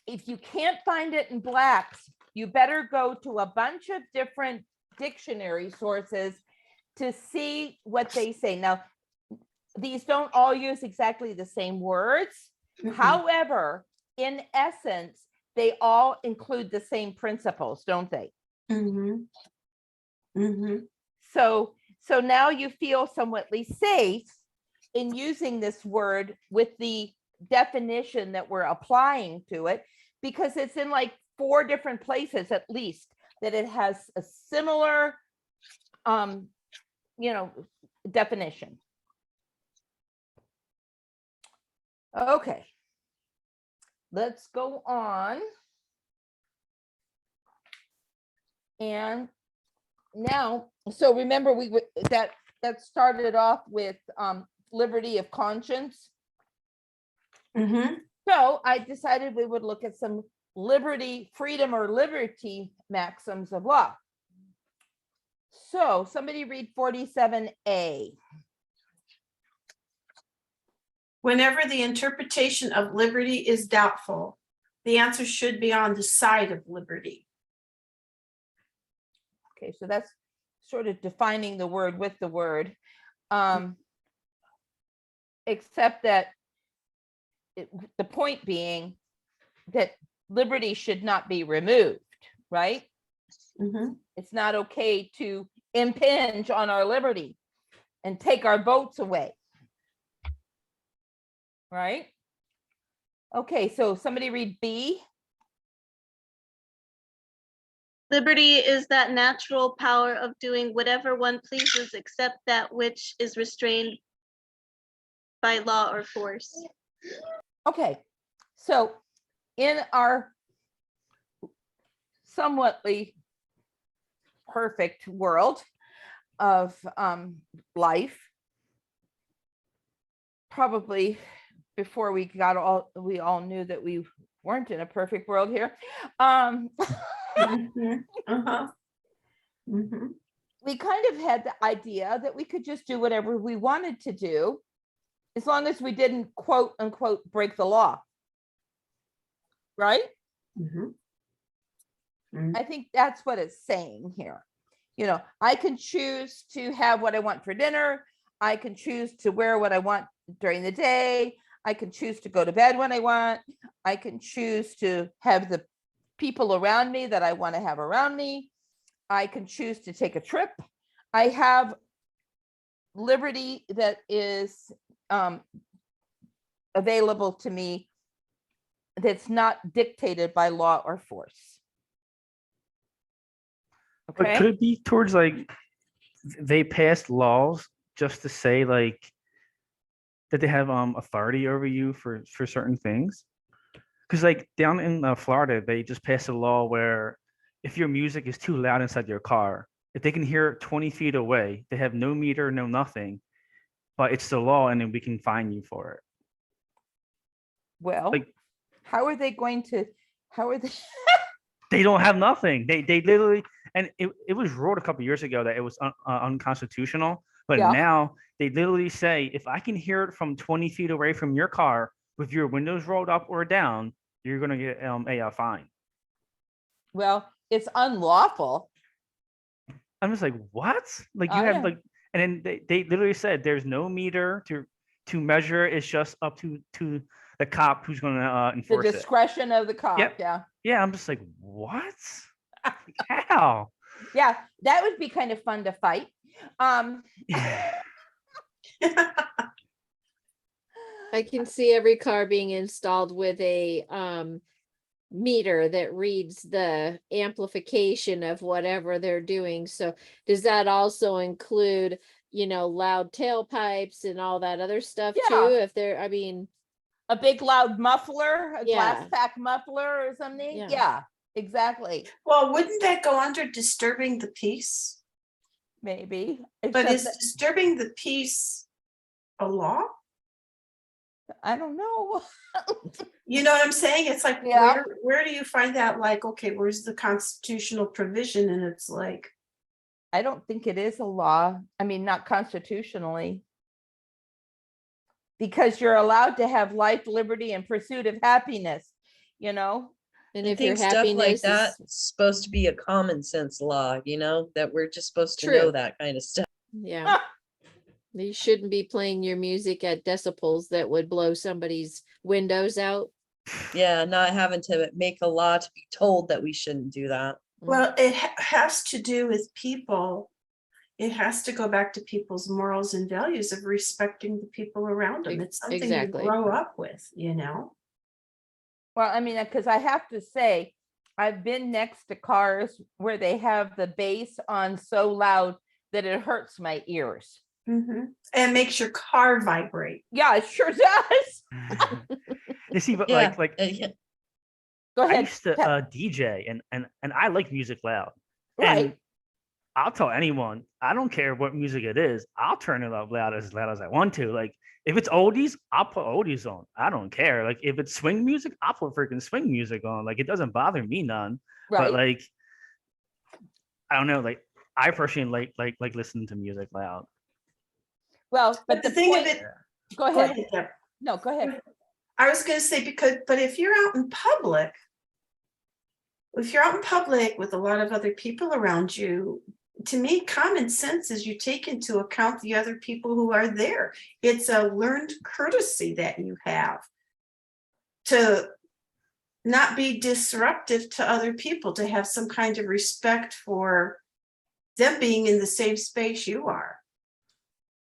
if you can't find it in blacks, you better go to a bunch of different dictionary sources to see what they say. Now, these don't all use exactly the same words. Mhm. However, in essence, they all include the same principles, don't they? Mhm. Mhm. So now you feel somewhatly safe in using this word with the definition that we're applying to it, because it's in like 4 different places at least that it has a similar definition. Okay, let's go on. And now, so remember that started off with liberty of conscience. Mhm. So I decided we would look at some freedom or liberty maxims of law. So somebody read 47A. Whenever the interpretation of liberty is doubtful, the answer should be on the side of liberty. Okay, so that's sort of defining the word with the word. Except that the point being that liberty should not be removed, right? Mhm. It's not okay to impinge on our liberty and take our votes away. Right? Okay, so somebody read B. Liberty is that natural power of doing whatever one pleases except that which is restrained by law or force. Okay, so in our somewhatly perfect world of life, probably before we all knew that we weren't in a perfect world here. Mhm. Uh-huh. Mhm. We kind of had the idea that we could just do whatever we wanted to do as long as we didn't quote unquote break the law. Right? Mhm. I think that's what it's saying here. You know, I can choose to have what I want for dinner. I can choose to wear what I want during the day. I can choose to go to bed when I want. I can choose to have the people around me that I want to have around me. I can choose to take a trip. I have liberty that is available to me that's not dictated by law or force. But Okay. could it be towards like they passed laws just to say like that they have authority over you for certain things? Because like down in Florida, they just passed a law where if your music is too loud inside your car, if they can hear it 20 feet away, they have no meter, no nothing, but it's the law, and then we can fine you for it. Well, Like how are they going to, how are they? they don't have nothing. They literally, and it was ruled a couple years ago that it was unconstitutional, but Yeah. now they literally say if I can hear it from 20 feet away from your car with your windows rolled up or down, you're gonna get a fine. Well, it's unlawful. I'm just like, what? Like you I have know. like, and then they literally said there's no meter to measure. It's just up to the cop who's going to The enforce it. discretion of the cop. Yep. Yeah. Yeah, I'm just like, what? How? Yeah, that would be kind of fun to fight. Yeah. I can see every car being installed with a meter that reads the amplification of whatever they're doing. So does that also include, you know, loud tailpipes and all that other stuff Yeah. too? If they're, I mean, A big loud muffler, a glass Yeah. pack muffler or something. Yeah. Yeah, exactly. Well, wouldn't that go under disturbing the peace? Maybe. But Except is that- disturbing the peace a law? I don't know. You know what I'm saying? It's like, Yeah. where do you find that? Like, okay, where's the constitutional provision? And it's like, I don't think it is a law. I mean, not constitutionally. Because you're allowed to have life, liberty, and pursuit of happiness, you know? and I if your think stuff like happiness that is, is supposed to be a common sense law, you know, that we're just supposed to know True. that kind of stuff. yeah, you shouldn't be playing your music at decibels that would blow somebody's windows out. Yeah, not having to make a law to be told that we shouldn't do that. well, it has to do with people. It has to go back to people's morals and values of respecting the people around them. It's something Exactly. you grow up with, you know? Well, I mean, because I have to say, I've been next to cars where they have the bass on so loud that it hurts my ears. Mhm. And makes your car vibrate. Yeah, it sure does. You see, but Yeah, like yeah. Go I ahead. used to Pat. DJ and I like music loud. Right. And I'll tell anyone, I don't care what music it is. I'll turn it up loud as I want to. Like if it's oldies, I'll put oldies on. I don't care. Like if it's swing music, I'll put freaking swing music on. Like it doesn't bother me none. Right. But like, I don't know. Like I personally like listening to music loud. Well, But but the the thing point, of it, go go ahead. ahead, Deb. No, go ahead. I was gonna say, but if you're out in public, if you're out in public with a lot of other people around you, to me, common sense is you take into account the other people who are there. It's a learned courtesy that you have to not be disruptive to other people, to have some kind of respect for them being in the same space you are.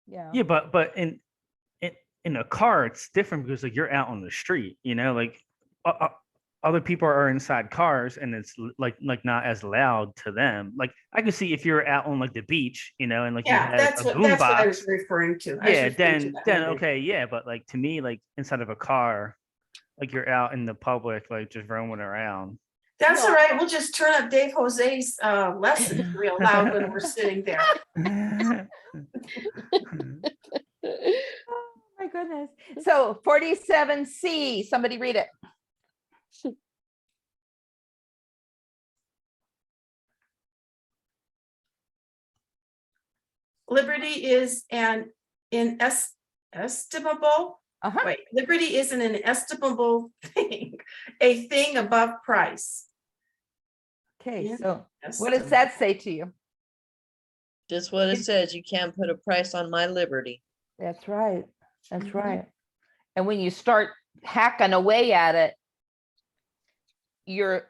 Yeah, but in a car, it's different because like you're out on the street, you know, like other people are inside cars and it's like not as loud to them. Like I can see if you're out on like the beach, you know, and like you Yeah, had a boom that's what I was box. referring to. I was Yeah, referring to then that. okay, yeah, but like to me, like inside of a car, like you're out in the public, like just roaming around. That's No. all right. We'll just turn up Dave Jose's lessons real loud when we're sitting there. Oh my goodness. So 47C, somebody read it. Liberty is an inestimable, Uh-huh. wait, liberty is an inestimable thing, a thing above price. Okay, Yeah. so what does that say to you? Just what it says, you can't put a price on my liberty. That's right. That's Mhm. right. And when you start hacking away at it, you're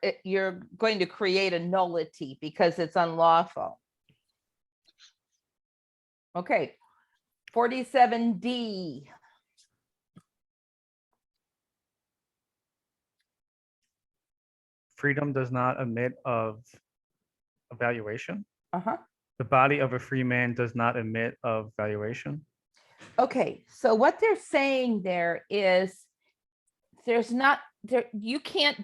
going to create a nullity because it's unlawful. Okay, 47D. Freedom does not admit of evaluation. Uh-huh. The body of a free man does not admit of valuation. Okay, so what they're saying there is there's not there, you can't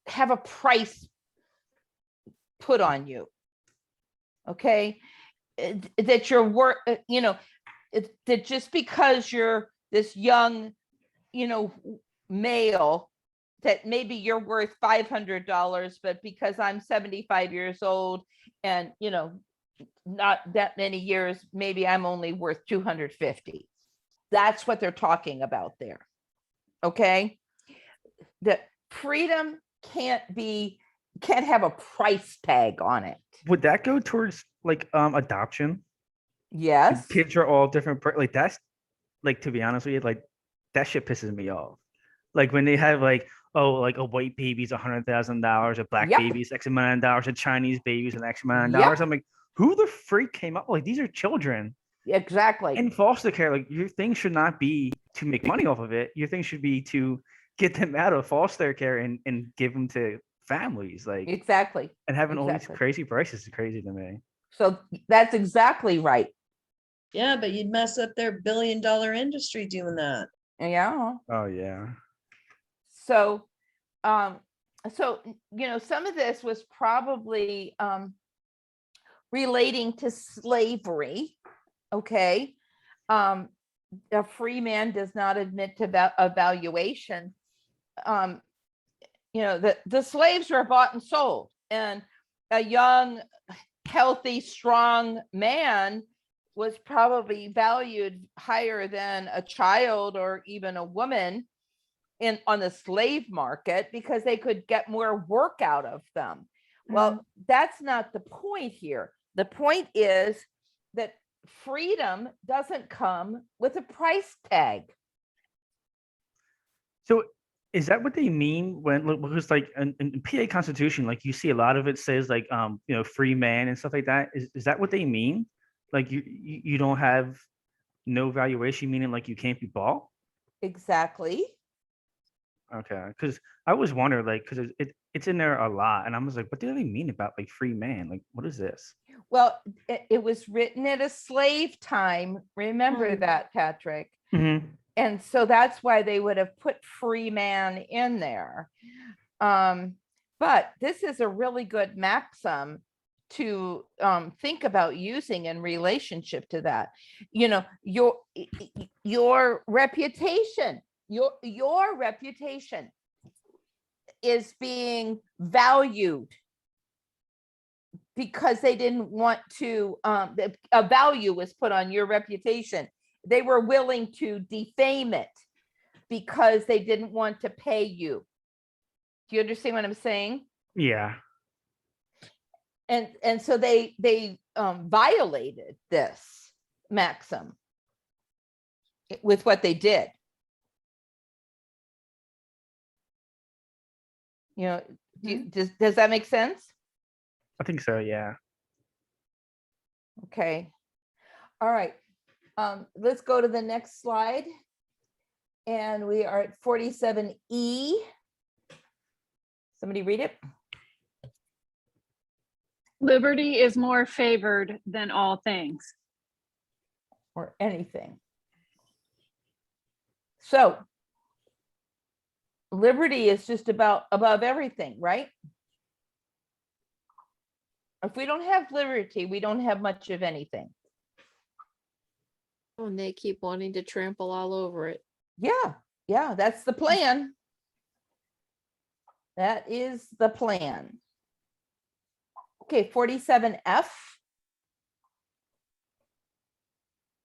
have a price put on you. Okay, that your work, that just because you're this young, male, that maybe you're worth $500, but because I'm 75 years old and, not that many years, maybe I'm only worth 250. That's what they're talking about there. Okay. That freedom can't have a price tag on it. Would that go towards like adoption? Yes. Kids are all different. Like that's like, to be honest with you, like that shit pisses me off. Like when they have like, oh, like a white baby's $100,000, a black Yep. baby's X amount of dollars, a Chinese baby's an X amount of Yep. dollars. I'm like, who the freak came up? Like these are children Exactly. in foster care. Like your thing should not be to make money off of it. Your thing should be to get them out of foster care and give them to families. Like Exactly. and having all these Exactly. crazy prices is crazy to me. So that's exactly right. Yeah, but you'd mess up their billion-dollar industry doing that. Yeah. Oh yeah. So, some of this was probably relating to slavery. Okay. A free man does not admit to evaluation. The slaves were bought and sold, and a young, healthy, strong man was probably valued higher than a child or even a woman on the slave market because they could get more work out of them. Well, that's not the point here. The point is that freedom doesn't come with a price tag. So is that what they mean when, because like in PA Constitution, like you see a lot of it says like free man and stuff like that. Is that what they mean? Like you don't have no valuation, meaning like you can't be bought? Exactly. Okay, because I was wondering, like, because it's in there a lot, and I was like, what do they mean about like free man? Like, what is this? Well, it was written at a slave time. Remember that, Patrick. Mm-hmm. And so that's why they would have put free man in there. But this is a really good maxim to think about using in relationship to that. Your reputation, your reputation is being valued because they didn't want to, a value was put on your reputation. They were willing to defame it because they didn't want to pay you. Do you understand what I'm saying? Yeah. And so they violated this maxim with what they did. You know, does that make sense? I think so. Yeah. Okay. All right. Let's go to the next slide. And we are at 47E. Somebody read it. Liberty is more favored than all things. Or anything. So liberty is just about above everything, right? If we don't have liberty, we don't have much of anything. And they keep wanting to trample all over it. Yeah, that's the plan. That is the plan. Okay, 47F.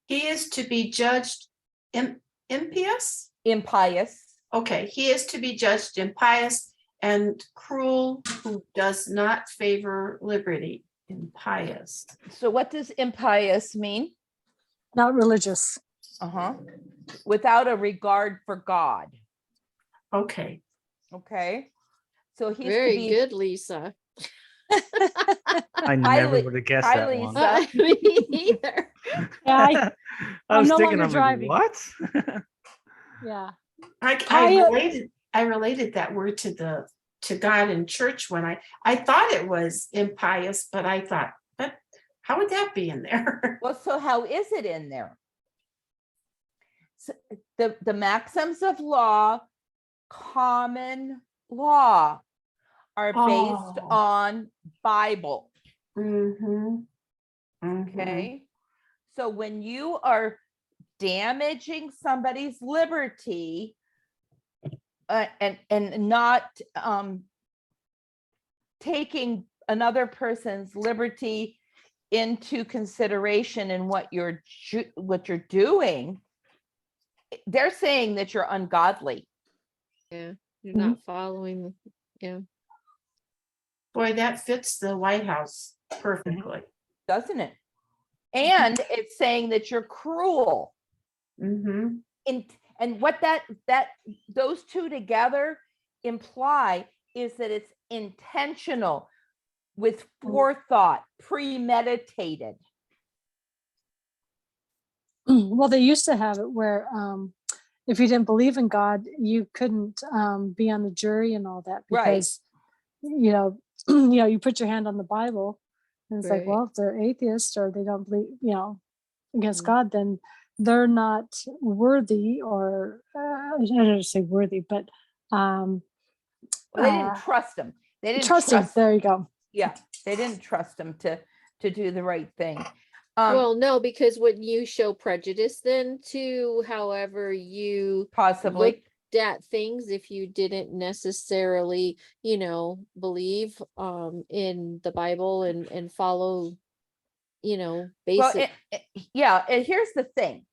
He is to be judged impious. Impious. Okay, he is to be judged impious and cruel who does not favor liberty. Impious. So what does impious mean? Not religious. Without a regard for God. Okay. Okay. So he's to Very be good, Lisa. I never Highly- would have guessed that highly one. so- Me neither. Yeah, I was no thinking, longer I'm like, driving. what? yeah. I related that word to God in church when I thought it was impious, but I thought, but how would that be in there? Well, so how is it in there? So the maxims of law, common law, are based Oh. on Bible. Mm-hmm. Okay. So when you are damaging somebody's liberty and not taking another person's liberty into consideration in what you're doing, they're saying that you're ungodly. Yeah, you're not following. Yeah. Boy, that fits the White House perfectly. Doesn't it? And it's saying that you're cruel. Mm-hmm. And what those two together imply is that it's intentional, with forethought, premeditated. Well, they used to have it where if you didn't believe in God, you couldn't be on the jury and all that Right. because you put your hand on the Bible and it's like, Right. well, if they're atheists or they don't believe, against Mhm. God, then they're not worthy, or I don't say worthy, but Well, they didn't trust him. They didn't trust him. There you go. Yeah, they didn't trust him to do the right thing. Well, no, because when you show prejudice then to however you Possibly. looked at things, if you didn't necessarily, believe in the Bible and follow, Well, basic. yeah, and here's the thing.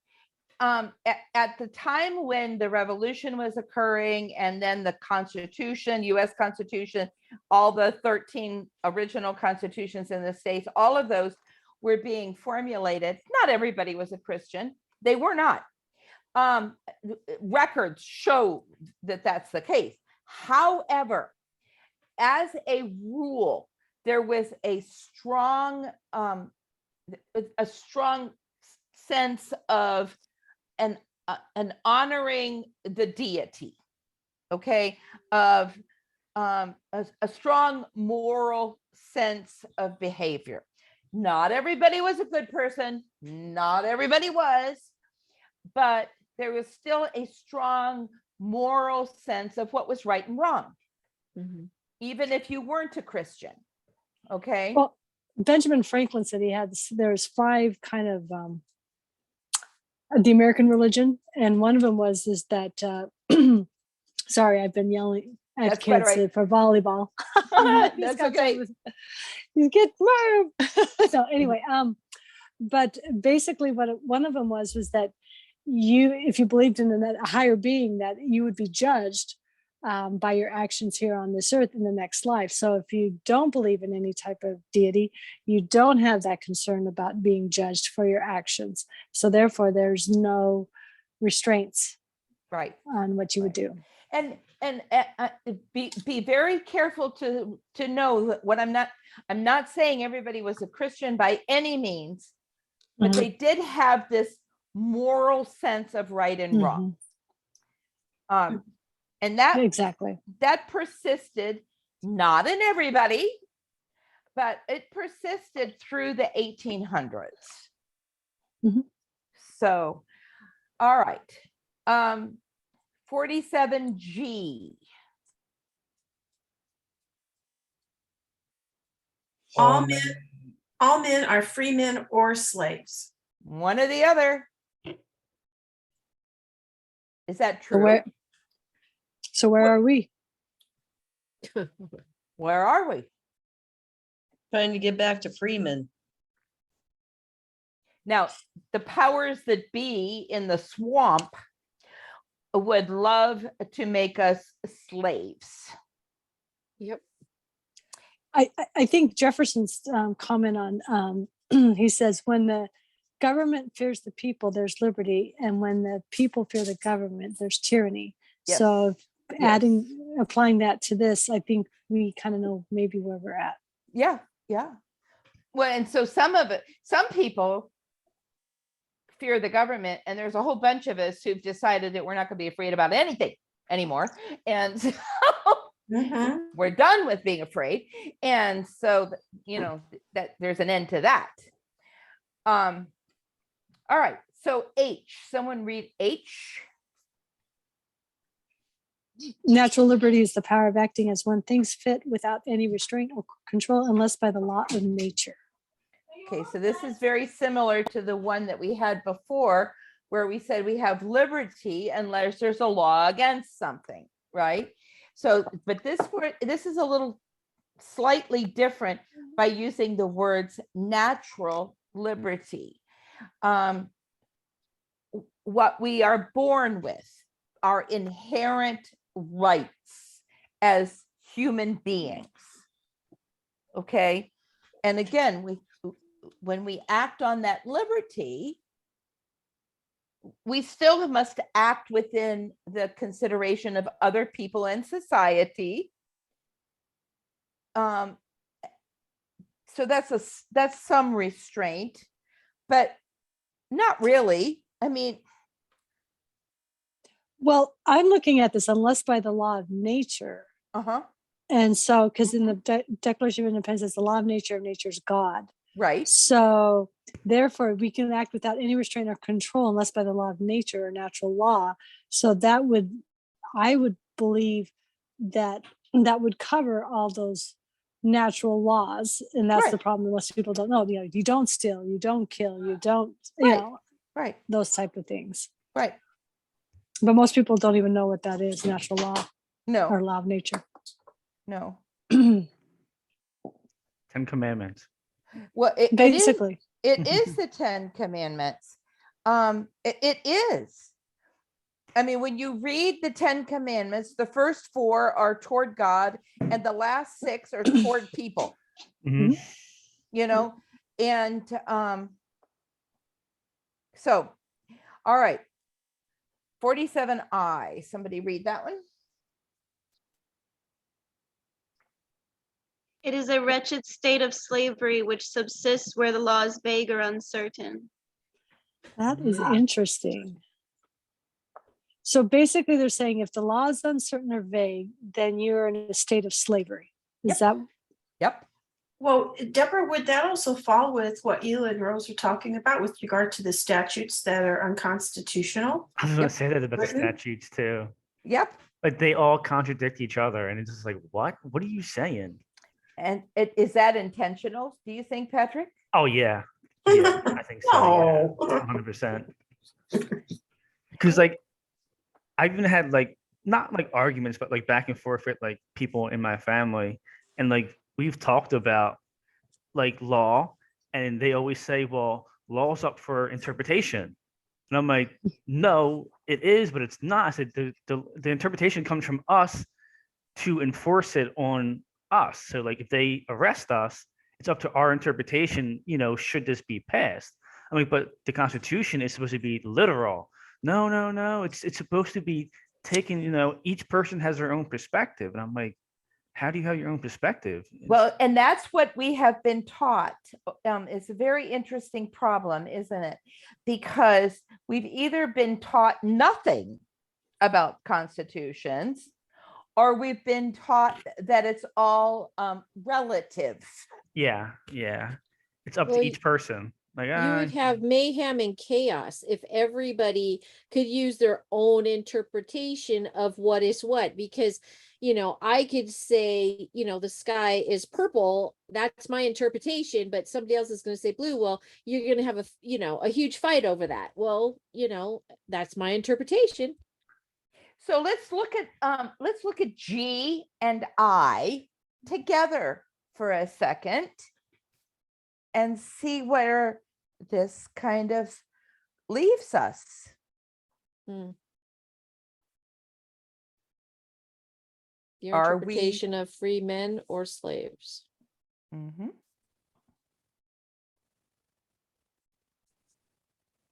At the time when the revolution was occurring, and then the Constitution, US Constitution, all the 13 original constitutions in the states, all of those were being formulated. Not everybody was a Christian. They were not. Records show that that's the case. However, as a rule, there was a strong sense of an honoring the deity, okay, of a strong moral sense of behavior. Not everybody was a good person, not everybody was, but there was still a strong moral sense of what was right and wrong, Mhm. even if you weren't a Christian. Okay. Well, Benjamin Franklin said there's 5 kind of the American religion, and one of them was that sorry, I've been yelling at That's quite kids all right. for volleyball. That's okay. You get moved. So anyway, but basically one of them was that if you believed in a higher being, that you would be judged by your actions here on this earth in the next life. So if you don't believe in any type of deity, you don't have that concern about being judged for your actions. So therefore, there's no restraints Right. on what you would do. And be very careful to know that what I'm not saying everybody was a Christian by any means, but Mhm. they did have this moral sense of right and wrong. And Exactly. that persisted, not in everybody, but it persisted through the 1800s. Mhm. So, all right. 47G. All men are free men or slaves. One or the other. Is that So true? where are we? Where are we? Trying to get back to Freeman. Now, the powers that be in the swamp would love to make us slaves. Yep. I think Jefferson's comment on he says when the government fears the people, there's liberty, and when the people fear the government, there's tyranny. Yes. So Yes. applying that to this, I think we kind of know maybe where we're at. Yeah, yeah. Well, and so some people fear the government, and there's a whole bunch of us who've decided that we're not going to be afraid about anything anymore. And so we're done with being afraid. And so, that there's an end to that. All right. So H, someone read H. Natural liberty is the power of acting as one thinks fit without any restraint or control unless by the law of nature. Okay, so this is very similar to the one that we had before, where we said we have liberty unless there's a law against something, right? So, but this is a little slightly different by using the words natural liberty. What we are born with, our inherent rights as human beings. Okay, and again, when we act on that liberty, we still must act within the consideration of other people in society. So that's some restraint, but not really. I mean, well, I'm looking at this unless by the law of nature. And so, because in the Declaration of Independence, it's the law of nature is God. Right. So therefore, we can act without any restraint or control unless by the law of nature or natural law. So I would believe that would cover all those natural laws. And that's the problem. Most people don't know, you don't steal, you don't kill, you don't, right. Those type of things. Right. But most people don't even know what that is, natural law. No. Or law of nature. No. 10 Commandments. Well, basically, it is the 10 Commandments. It is. I mean, when you read the 10 Commandments, the first 4 are toward God, and the last 6 are toward people. Mhm. And so, all right. 47I. Somebody read that one. It is a wretched state of slavery which subsists where the law is vague or uncertain. That is interesting. So basically they're saying if the law is uncertain or vague, then you're in a state of slavery. Is that? Yep. Well, Deborah, would that also fall with what you and Rose are talking about with regard to the statutes that are unconstitutional? I was going to say that about the Written? statutes too. Yep. Like they all contradict each other, and it's just like, what? What are you saying? And is that intentional? Do you think, Patrick? Oh yeah, yeah, I think so. No. Yeah, 100%. Because like, I've even had like not like arguments, but like back and forth with like people in my family, and like we've talked about like law, and they always say, well, law's up for interpretation. And I'm like, no, it is, but it's not. I said, the interpretation comes from us to enforce it on us. So like if they arrest us, it's up to our interpretation, should this be passed? I mean, but the Constitution is supposed to be literal. No, no, no. It's supposed to be taken, each person has their own perspective. And I'm like, how do you have your own perspective? Well, and that's what we have been taught. It's a very interesting problem, isn't it? Because we've either been taught nothing about constitutions, or we've been taught that it's all relative. Yeah. It's up Well, to each person. Like, You would have mayhem and chaos if everybody could use their own interpretation of what is what, because, I could say, the sky is purple. That's my interpretation, but somebody else is going to say blue. Well, you're going to have a huge fight over that. Well, that's my interpretation. So let's look at G and I together for a second and see where this kind of leaves us. Your Are we- interpretation of free men or slaves. Mhm.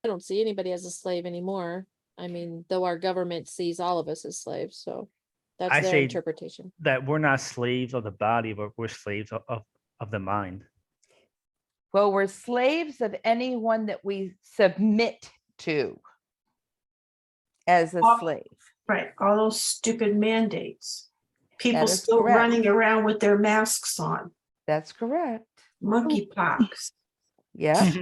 I don't see anybody as a slave anymore. I mean, though our government sees all of us as slaves, so that's I their say interpretation. that we're not slaves of the body, but we're slaves of the mind. Well, we're slaves of anyone that we submit to as a Oh. slave. Right, all those stupid mandates. People is still correct. running around with their masks on, That's correct. monkeypox. Yeah.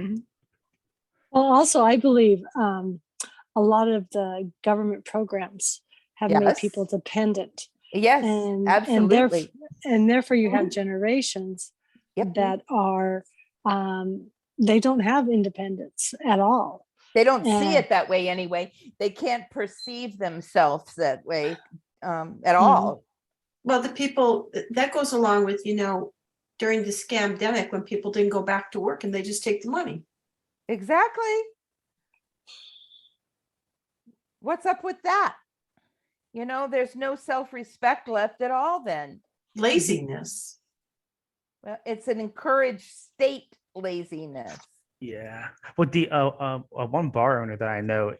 Well, also, I believe a lot of the government programs have made Yes. people dependent. Yes, And absolutely. And therefore you have generations Yep. that are, they don't have independence at all. They don't see and- it that way anyway. They can't perceive themselves that way at Mhm. all. Well, the people, that goes along with, during the scamdemic, when people didn't go back to work and they just take the money. Exactly. What's up with that? There's no self-respect left at all then. Laziness. Well, it's an encouraged state laziness. Yeah. Well, the one bar owner that I know,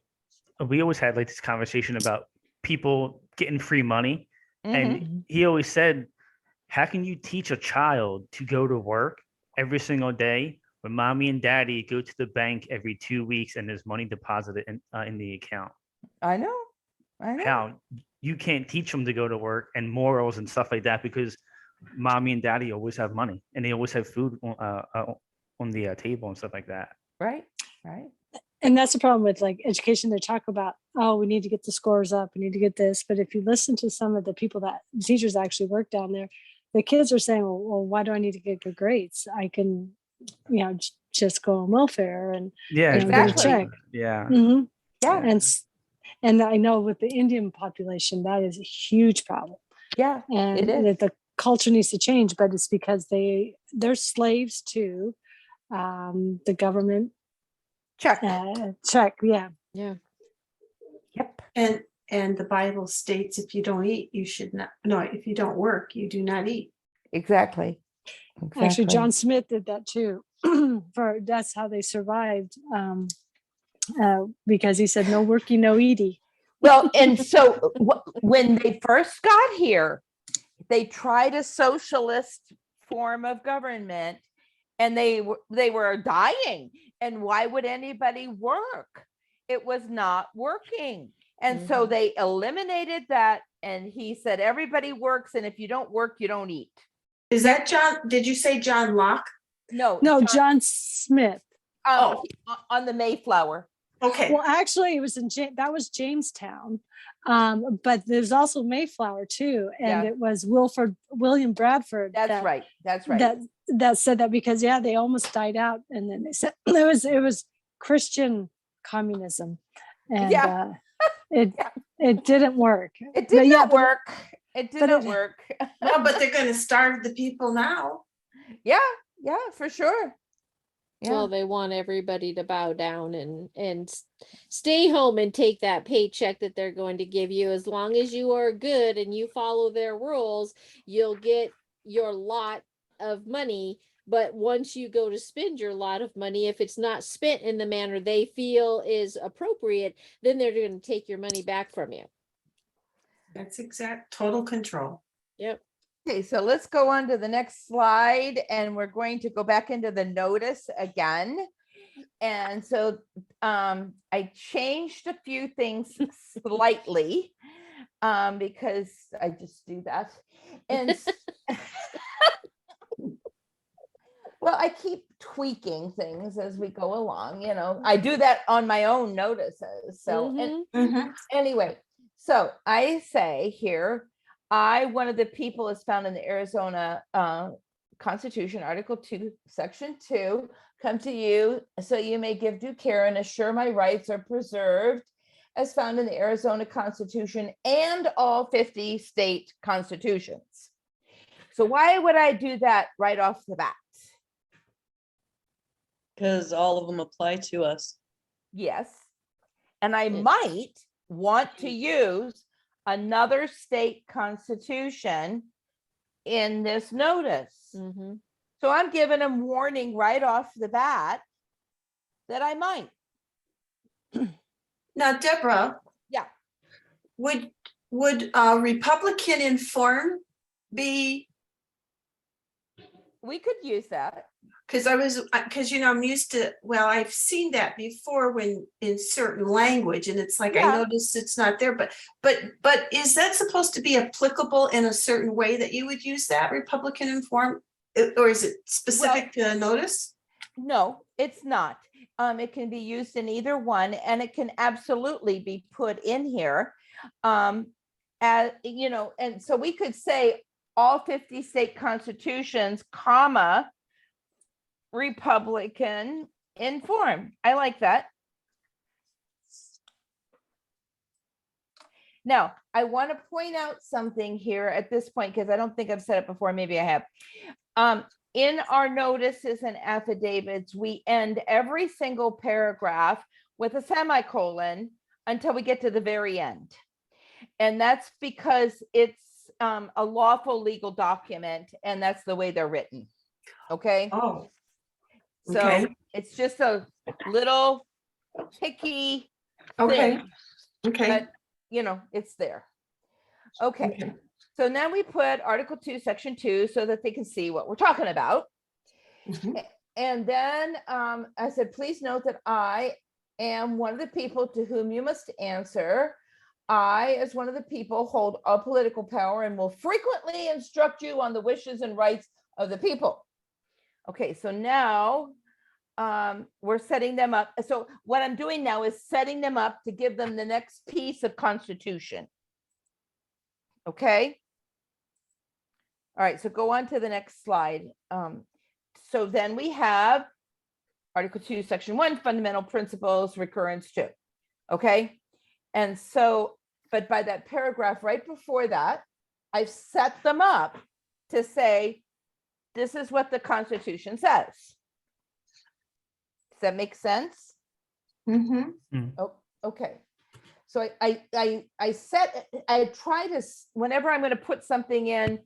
we always had like this conversation about people getting free money, Mhm. and he always said, "How can you teach a child to go to work every single day when mommy and daddy go to the bank every 2 weeks and there's money deposited in the account?" I know. How you can't teach them to go to work and morals and stuff like that because mommy and daddy always have money and they always have food on the table and stuff like that. Right. And that's the problem with like education. They talk about, oh, we need to get the scores up, we need to get this. But if you listen to some of the people teachers actually work down there, the kids are saying, well, why do I need to get good grades? I can, just go on welfare and Yeah, get a exactly. check. Yeah. Mhm. Yeah. And I know with the Indian population, that is a huge problem. Yeah. And It is. that the culture needs to change, but it's because they're slaves to the government Check. check. Yeah. Yeah. Yep. And the Bible states if you don't eat, you should not, no, if you don't work, you do not eat. Exactly. Actually, John Smith did that too. That's how they survived. Because he said, no worky, no eaty. Well, and so when they first got here, they tried a socialist form of government and they were dying. And why would anybody work? It was not working. And so they eliminated that. And he said, everybody works. And if you don't work, you don't eat. Is that John? Did you say John Locke? No, John Smith. On the Mayflower. Okay. Well, actually, it was that was Jamestown, but there's also Mayflower too, and Yeah. it was William Bradford. That's right. That's right. That said that because they almost died out, and then they said it was Christian communism, and it didn't work. It did not work. It did not work. Well, but they're going to starve the people now. Yeah, for sure. Well, they want everybody to bow down and stay home and take that paycheck that they're going to give you. As long as you are good and you follow their rules, you'll get your lot of money. But once you go to spend your lot of money, if it's not spent in the manner they feel is appropriate, then they're going to take your money back from you. That's exact total control. Yep. Okay, so let's go on to the next slide, and we're going to go back into the notice again. And so I changed a few things slightly because I just do that. And well, I keep tweaking things as we go along, you know. I do that on my own notices. So anyway, so I say here, one of the people is found in the Arizona Constitution, Article 2, Section 2, come to you so you may give due care and assure my rights are preserved as found in the Arizona Constitution and all 50 state constitutions. So why would I do that right off the bat? Because all of them apply to us. Yes. And I might want to use another state constitution in this notice. So I'm giving them warning right off the bat that I might. Now, Deborah. Yeah. Would Republican inform be? We could use that. Because I'm used to, well, I've seen that before when in certain language, and it's like, I noticed it's not there, but is that supposed to be applicable in a certain way that you would use that Republican inform, or is it specific to a notice? No, it's not. It can be used in either one, and it can absolutely be put in here. As you know, and so we could say all 50 state constitutions, comma, Republican inform. I like that. Now, I want to point out something here at this point, because I don't think I've said it before. Maybe I have. In our notices and affidavits, we end every single paragraph with a semicolon until we get to the very end. And that's because it's a lawful legal document, and that's the way they're written. Okay. Oh. So Okay. it's just a little picky Okay. thing, Okay. but you know, it's there. Okay. So now we put Article 2, Section 2, so that they can see what we're talking about. And then I said, please note that I am one of the people to whom you must answer. I, as one of the people, hold all political power and will frequently instruct you on the wishes and rights of the people. Okay, so now we're setting them up. So what I'm doing now is setting them up to give them the next piece of Constitution. Okay. All right, so go on to the next slide. So then we have Article 2, Section 1, fundamental principles, recurrence 2. Okay. And so, but by that paragraph right before that, I've set them up to say, this is what the Constitution says. Does that make sense? Oh, okay. So I try to, whenever I'm going to put something in,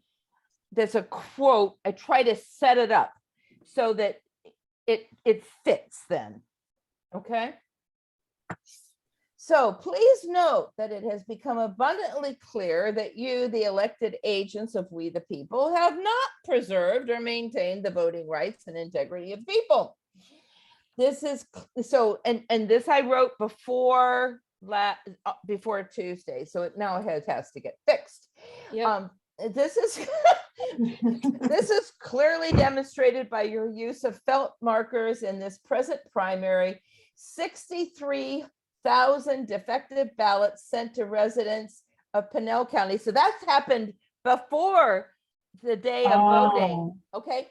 there's a quote, I try to set it up so that it fits then. Okay. So please note that it has become abundantly clear that you, the elected agents of we the people, have not preserved or maintained the voting rights and integrity of people. This is so, and this I wrote before Tuesday, so it now has to get fixed. Yep. This is this is clearly demonstrated by your use of felt markers in this present primary. 63,000 defective ballots sent to residents of Pinell County. So that's happened before the day of voting. Okay.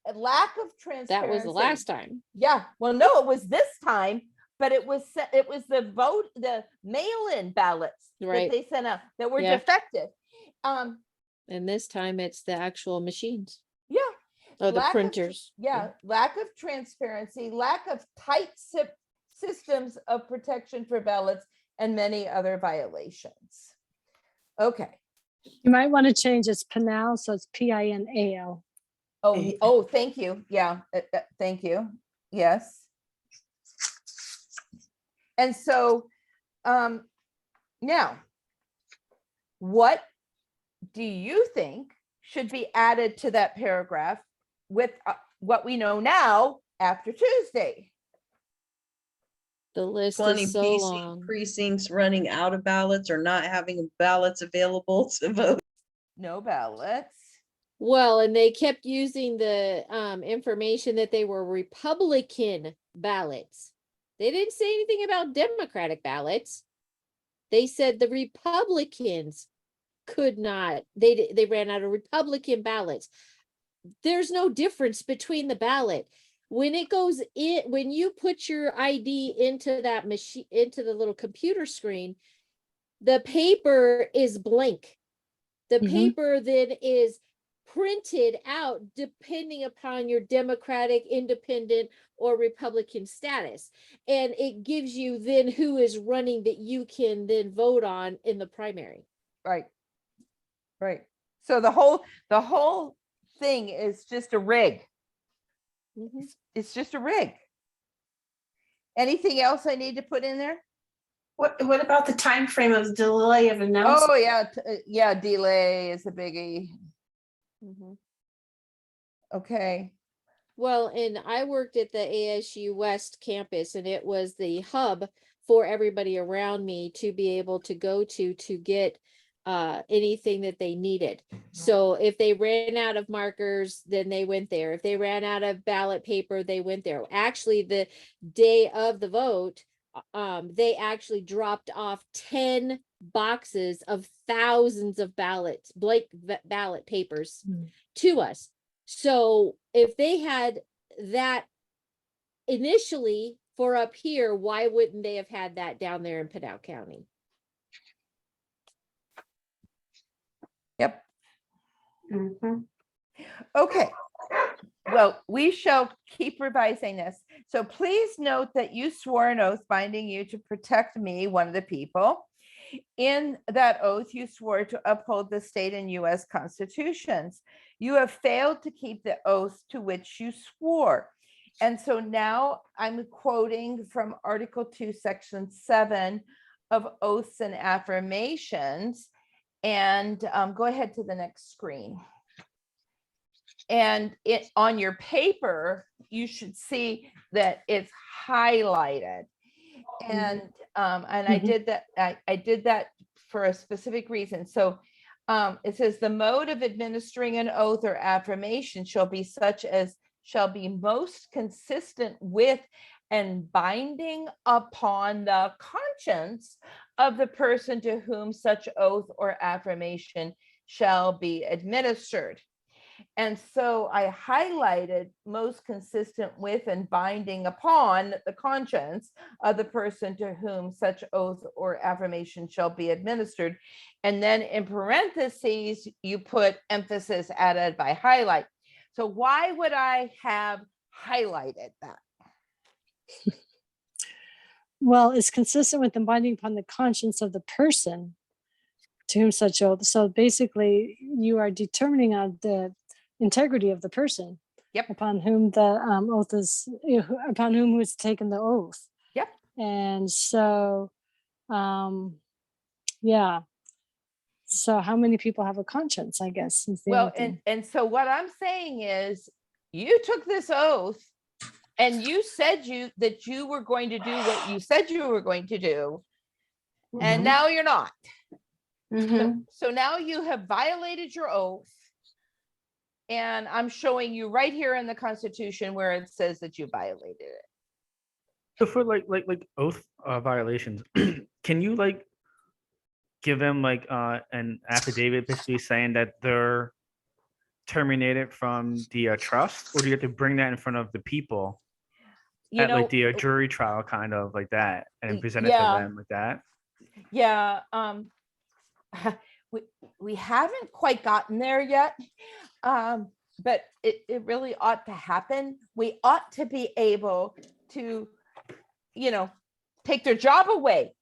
A lack of transparency. That was the last time. Yeah. Well, no, it was this time, but it was the mail-in ballots Right. that they sent out that were Yeah. defective. And this time it's the actual machines. Yeah. Oh, the lack of tr- printers. Yeah, lack of transparency, lack of tight systems of protection for ballots, and many other violations. Okay. You might want to change its Pinal, so it's Pinal. Oh, thank you. Yeah, thank you. Yes. And so, now, what do you think should be added to that paragraph with what we know now after Tuesday? The list 20 is so PC long. precincts running out of ballots or not having ballots available to vote. No ballots. Well, and they kept using the information that they were Republican ballots. They didn't say anything about Democratic ballots. They said the Republicans could not, they ran out of Republican ballots. There's no difference between the ballot. When it goes in, when you put your ID into that machine, into the little computer screen, the paper is blank. The Mhm. paper then is printed out depending upon your Democratic, Independent, or Republican status. And it gives you then who is running that you can then vote on in the primary. Right. Right. So the whole thing is just a rig. Mhm. It's just a rig. Anything else I need to put in there? What about the time frame of delay of announcement? Oh, yeah. Yeah. Delay is a biggie. Mhm. Okay. Well, and I worked at the ASU West campus, and it was the hub for everybody around me to be able to go to get anything that they needed. So if they ran out of markers, then they went there. If they ran out of ballot paper, they went there. Actually, the day of the vote, they actually dropped off 10 boxes of thousands of ballots, blank ballot papers to us. So if they had that initially for up here, why wouldn't they have had that down there in Pinal County? Yep. Mhm. Okay. Well, we shall keep revising this. So please note that you swore an oath binding you to protect me, one of the people. In that oath, you swore to uphold the state and US constitutions. You have failed to keep the oath to which you swore. And so now I'm quoting from Article 2, Section 7 of Oaths and Affirmations. And go ahead to the next screen. And it on your paper, you should see that it's highlighted. And I Mhm. did that. I did that for a specific reason. So it says the mode of administering an oath or affirmation shall be such as shall be most consistent with and binding upon the conscience of the person to whom such oath or affirmation shall be administered. And so I highlighted most consistent with and binding upon the conscience of the person to whom such oath or affirmation shall be administered. And then in parentheses, you put emphasis added by highlight. So why would I have highlighted that? Well, it's consistent with the binding upon the conscience of the person to whom such oath. So basically, you are determining on the integrity of the person. Yep. Upon whom the oath is, upon whom who has taken the oath. Yep. And so, yeah. So how many people have a conscience, I guess, is the Well, only thing. and so what I'm saying is you took this oath and you said that you were going to do what you said you were going to do, and Mhm. now you're not. Mhm. So now you have violated your oath. And I'm showing you right here in the Constitution where it says that you violated it. So for like oath violations, can you like give them like an affidavit basically saying that they're terminated from the trust, or do you have to bring that in front of the people You at know, like the jury trial, kind of like that, and present it to yeah. them like that? Yeah. We haven't quite gotten there yet. but it really ought to happen. We ought to be able to, take their job away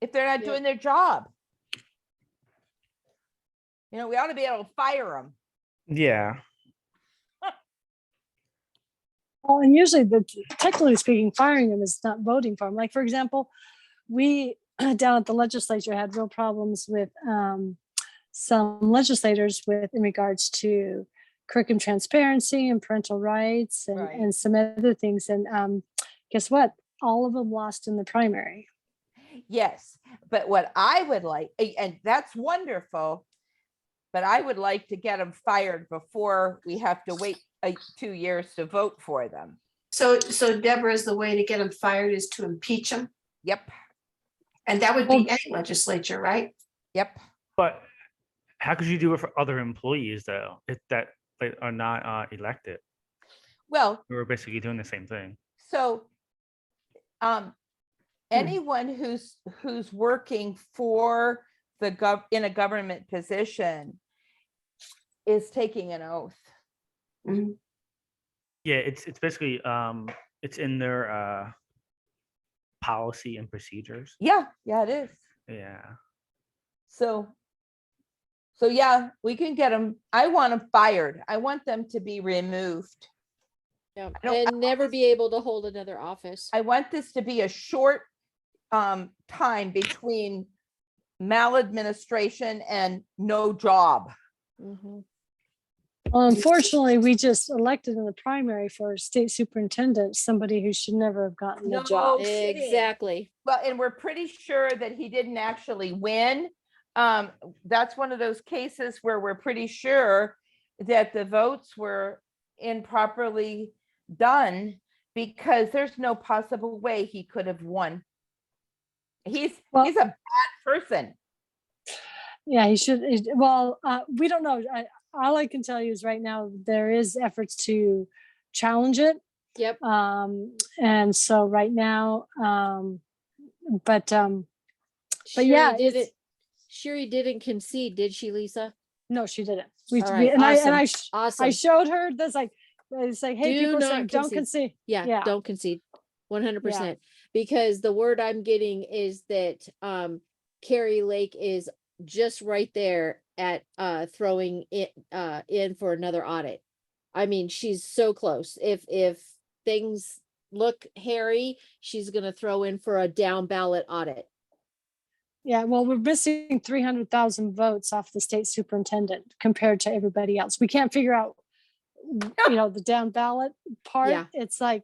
if they're not Yep. doing their job. We ought to be able to fire them. Yeah. Well, and usually technically speaking, firing them is not voting for them. Like, for example, we down at the legislature had real problems with some legislators in regards to curriculum transparency and parental rights and, Right. and some other things. And guess what? All of them lost in the primary. Yes, but what I would like, and that's wonderful, but I would like to get them fired before we have to wait 2 years to vote for them. So Deborah's the way to get them fired is to impeach them, Yep, and that would be any legislature, right? yep. But how could you do it for other employees though, if that they are not elected? Well, We're basically doing the same thing. so anyone who's working for in a government position is taking an oath. Mhm. Yeah, it's basically it's in their policy and procedures. Yeah, it is. Yeah. So yeah, we can get them. I want them fired. I want them to be removed. Yeah, I don't- and never be able to hold another office. I want this to be a short time between maladministration and no job. Mhm. Well, unfortunately, we just elected in the primary for state superintendent, somebody who should never have gotten the No job. kidding. Exactly. Well, and we're pretty sure that he didn't actually win. That's one of those cases where we're pretty sure that the votes were improperly done because there's no possible way he could have won. He's Well- a bad person. Yeah, he should. Well, we don't know. All I can tell you is right now there is efforts to challenge it. Yep. And so right now, but Sherry yeah, didn't. Sherry didn't concede, did she, Lisa? no, she didn't. All right, And I Awesome. showed her this it's like, hey, Do people are not saying don't concede. concede. Yeah, Yeah. don't concede. 100%. Because the word I'm getting is that Carrie Lake is just right there at throwing it in for another audit. I mean, she's so close. If things look hairy, she's gonna throw in for a down ballot audit. Yeah, well, we're missing 300,000 votes off the state superintendent compared to everybody else. We can't figure out, the down ballot part. Yeah. It's like,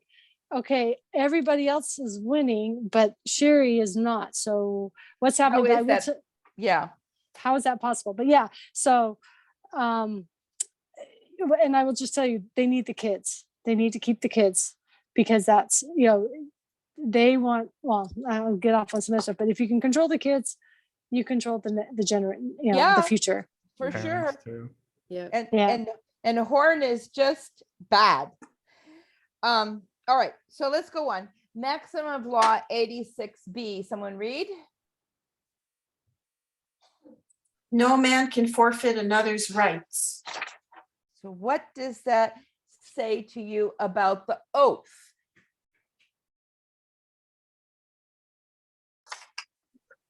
okay, everybody else is winning, but Sherry is not. So what's happening? is that? Yeah. How is that possible? But yeah, so, and I will just tell you, they need the kids. They need to keep the kids because that's, they want, well, I'll get off on some other stuff, but if you can control the kids, you control Yeah. the future. For sure. Parents, too. Yeah. And Yeah. and Horn is just bad. All right, so let's go on. Maximum law 86B. Someone read? No man can forfeit another's rights. So what does that say to you about the oath?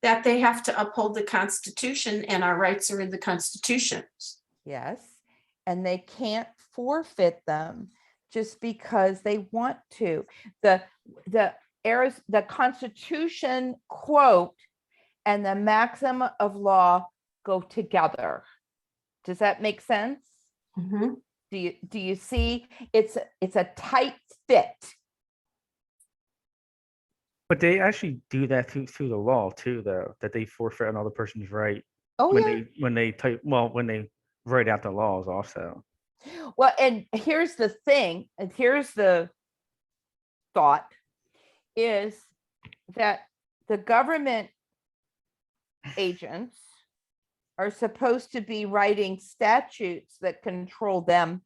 That they have to uphold the Constitution and our rights are in the Constitution. Yes, and they can't forfeit them just because they want to. The Constitution quote and the maximum of law go together. Does that make sense? Mhm. Do you see? It's a tight fit. But they actually do that through the law too, though, that they forfeit another person's right Oh yeah. when they write out the laws also. Well, and here's the thing, and here's the thought, is that the government agents are supposed to be writing statutes that control them,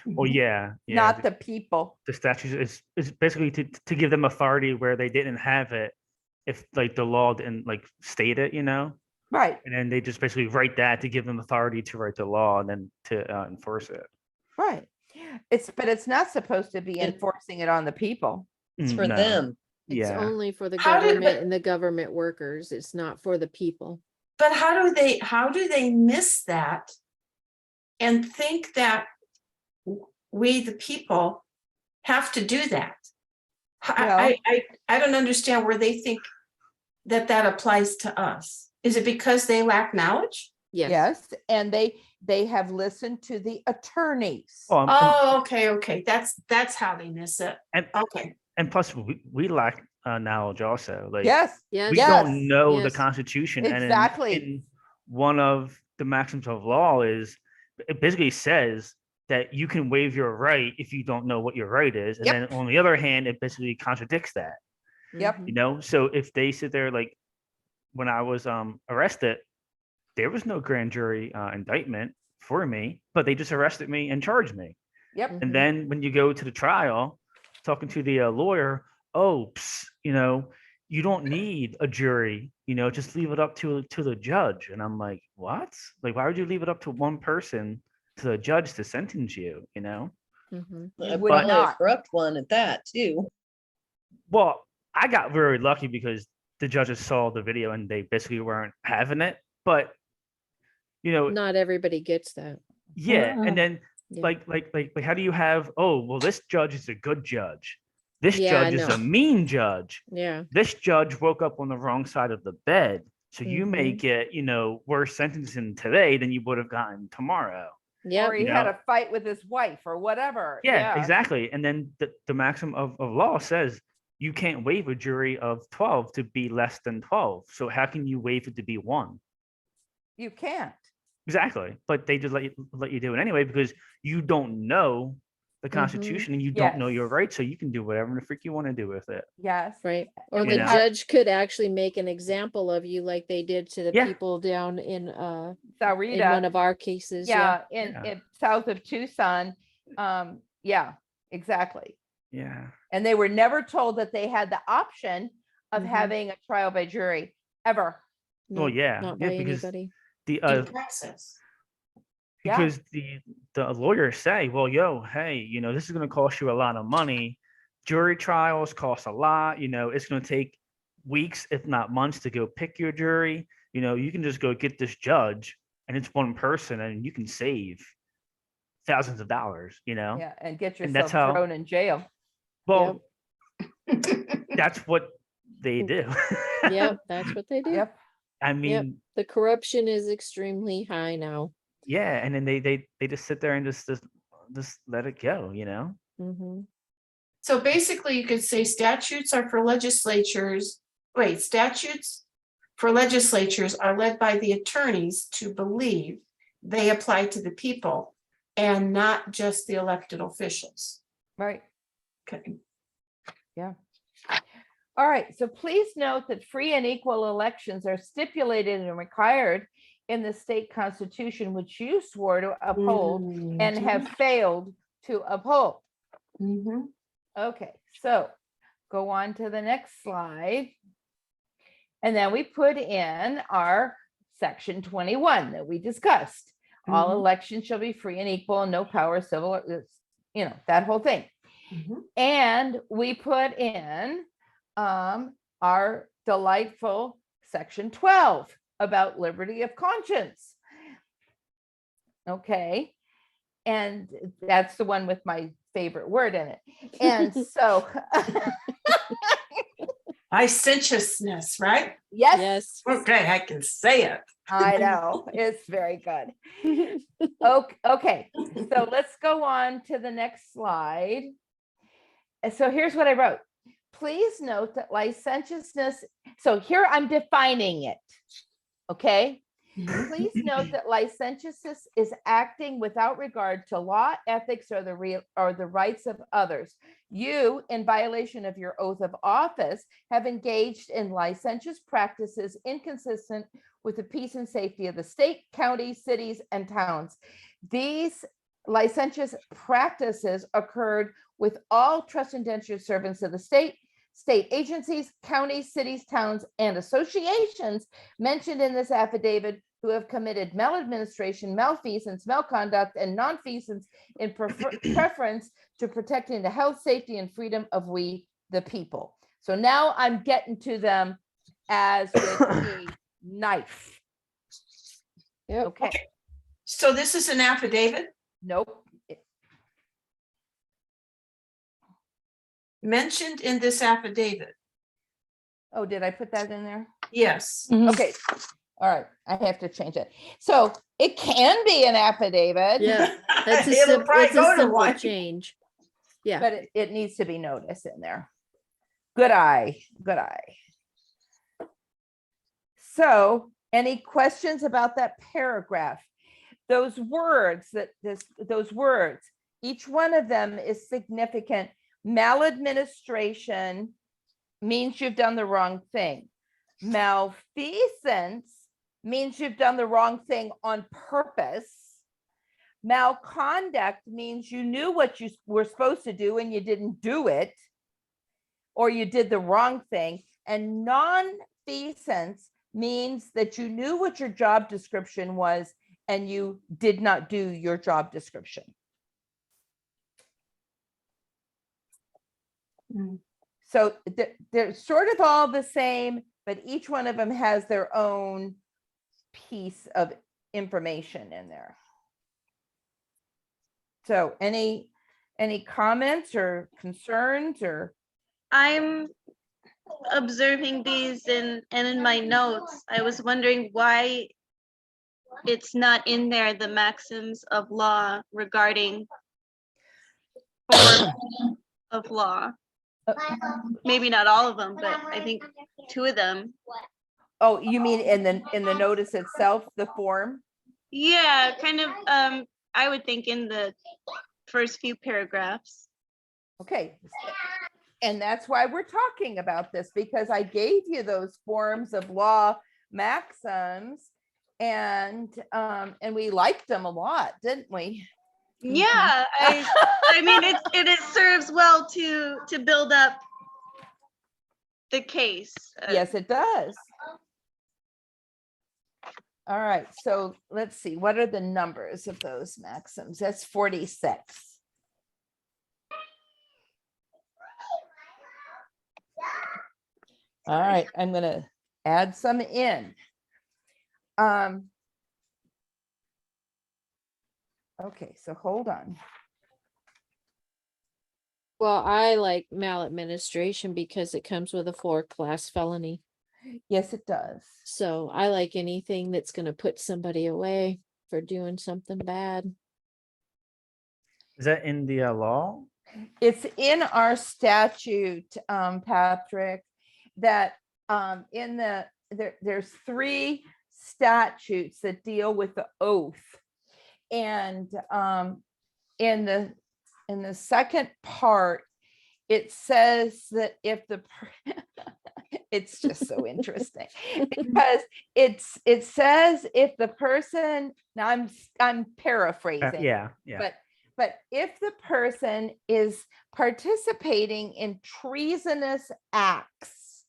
Well, yeah, not the people. the statute is basically to give them authority where they didn't have it if like the law didn't like state it, Right. and then they just basically write that to give them authority to write the law and then to enforce it. Right. But it's not supposed to be It- enforcing it on the people. It's for No. them. It's Yeah. only for the How did- government but- and the government workers. It's not for the people. But how do they miss that and think that we, the people, have to do that? I don't understand where they think that applies to us. Is it because they lack knowledge? Yes. Yes, and they have listened to the attorneys. Well, Oh, okay. That's how they miss it. and, Okay. and plus we lack knowledge also. Like Yes, Yes. we Yes. don't know the Yes. Constitution. Exactly. And in one of the maxims of law is it basically says that you can waive your right if you don't know what your right is. And Yep. then on the other hand, it basically contradicts that. Yep. Mhm. You know, so if they sit there like when I was arrested, there was no grand jury indictment for me, but they just arrested me and charged me. yep, Mhm. And then when you go to the trial, talking to the lawyer, you know, you don't need a jury, you know, just leave it up to the judge. And I'm like, what? Like, why would you leave it up to one person, to the judge to sentence you, you know? Mhm. You would Probably a not. corrupt one at that too. Well, I got very lucky because the judges saw the video and they basically weren't having it. But, you know, Not everybody gets that. yeah. Uh-uh. And then Yeah. like how do you have, oh, well, this judge is a good judge. This Yeah, judge is no. a mean judge. Yeah. This judge woke up on the wrong side of the bed. So you may Mhm. get, you know, worse sentencing today than you would have gotten tomorrow. Yeah. or he you had know. a fight with his wife or whatever. Yeah, exactly. And then the maximum of law says you can't waive a jury of 12 to be less than 12. So how can you waive it to be 1? You can't. Exactly. But they just let you do it anyway because you don't know the Constitution and you don't know your Yes. rights. So you can do whatever the freak you want to do with it. Yes. Right. Or And the we have- judge could actually make an example of you like they did to the Yeah. people down in one Saurita, of our cases. Yeah. yeah, Yeah. in south of Tucson. Yeah, exactly. Yeah. And they were never told that they had the option of Mhm. having a trial by jury ever. No, Well, yeah. Not Yeah, by because anybody. the Due process. Yeah. because the lawyers say, well, hey, you know, this is going to cost you a lot of money. Jury trials cost a lot. You know, it's going to take weeks, if not months, to go pick your jury. You know, you can just go get this judge, and it's one person, and you can save thousands of dollars. You know, Yeah, and get And yourself that's how- thrown in jail. well, that's what they do. Yep. That's what they do. Yep. I mean, The corruption is extremely high now. yeah, and then they just sit there and just let it go. You know. Mhm. So basically, you could say statutes are for legislatures. Wait, statutes for legislatures are led by the attorneys to believe they apply to the people and not just the elected officials. Right. Okay. All right. So please note that free and equal elections are stipulated and required in the state constitution, which you swore to uphold and have failed to uphold. Mhm. Okay, so go on to the next slide. And then we put in our section 21 that we discussed. All Mhm. elections shall be free and equal, and no power civil, you know, that whole thing. Mhm. And we put in our delightful section 12 about liberty of conscience. Okay, and that's the one with my favorite word in it. And so, Licentiousness, right? yes, Yes. Okay, I can say it. I know, it's very good. Okay, so let's go on to the next slide. And so here's what I wrote. Please note that licentiousness, so here I'm defining it. Okay, please note that licentiousness is acting without regard to law, ethics, or the rights of others. You, in violation of your oath of office, have engaged in licentious practices inconsistent with the peace and safety of the state, counties, cities, and towns. These licentious practices occurred with all trust indentured servants of the state agencies, counties, cities, towns, and associations mentioned in this affidavit who have committed maladministration, malfeasance, malconduct, and nonfeasance in preference to protecting the health, safety, and freedom of we, the people. So now I'm getting to them as with a knife. Yep. Okay, So this is an affidavit nope. mentioned in this affidavit. Oh, did I put that in there? Yes. Okay, all right, I have to change it. So it can be an affidavit. Yeah, that's a It'll simple, probably it's go a to simple one. change. Yeah. But it needs to be noticed in there. Good eye, good eye. So any questions about that paragraph? Those words those words, each one of them is significant. Maladministration means you've done the wrong thing. Malfeasance means you've done the wrong thing on purpose. Malconduct means you knew what you were supposed to do and you didn't do it, or you did the wrong thing. And nonfeasance means that you knew what your job description was and you did not do your job description. So they're sort of all the same, but each one of them has their own piece of information in there. So any comments or concerns or? I'm observing these and in my notes, I was wondering why it's not in there, the maxims of law regarding form of law. Maybe not all of them, but I think 2 of them. Oh, you mean in the notice itself, the form? Yeah, kind of, I would think in the first few paragraphs. Okay. And that's why we're talking about this, because I gave you those forms of law maxims and we liked them a lot, didn't we? Yeah, I mean, it serves well to build up the case. Yes, it does. All right, so let's see, what are the numbers of those maxims? That's 46. All right, I'm gonna add some in. Okay, so hold on. Well, I like maladministration because it comes with a 4-class felony. Yes, it does. So I like anything that's gonna put somebody away for doing something bad. Is that in the law? It's in our statute, Patrick, that there's 3 statutes that deal with the oath. And in the second part, it says that if the it's just so interesting because it says if the person, now I'm paraphrasing, Yeah. but if the person is participating in treasonous acts,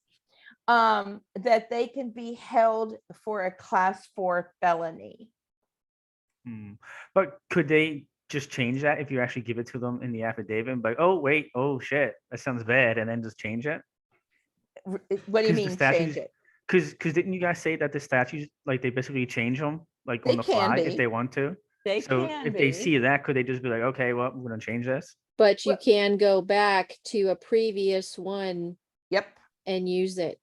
that they can be held for a class 4 felony. But could they just change that if you actually give it to them in the affidavit? Like, oh, wait, oh, shit, that sounds bad. And then just change it? What do you mean change it? Because didn't you guys say that the statutes, like they basically change them like on They the can fly be. if they want to? They So can if they be. see that, could they just be like, okay, well, we're going to change this? But you can go back to a previous one Yep. and use it.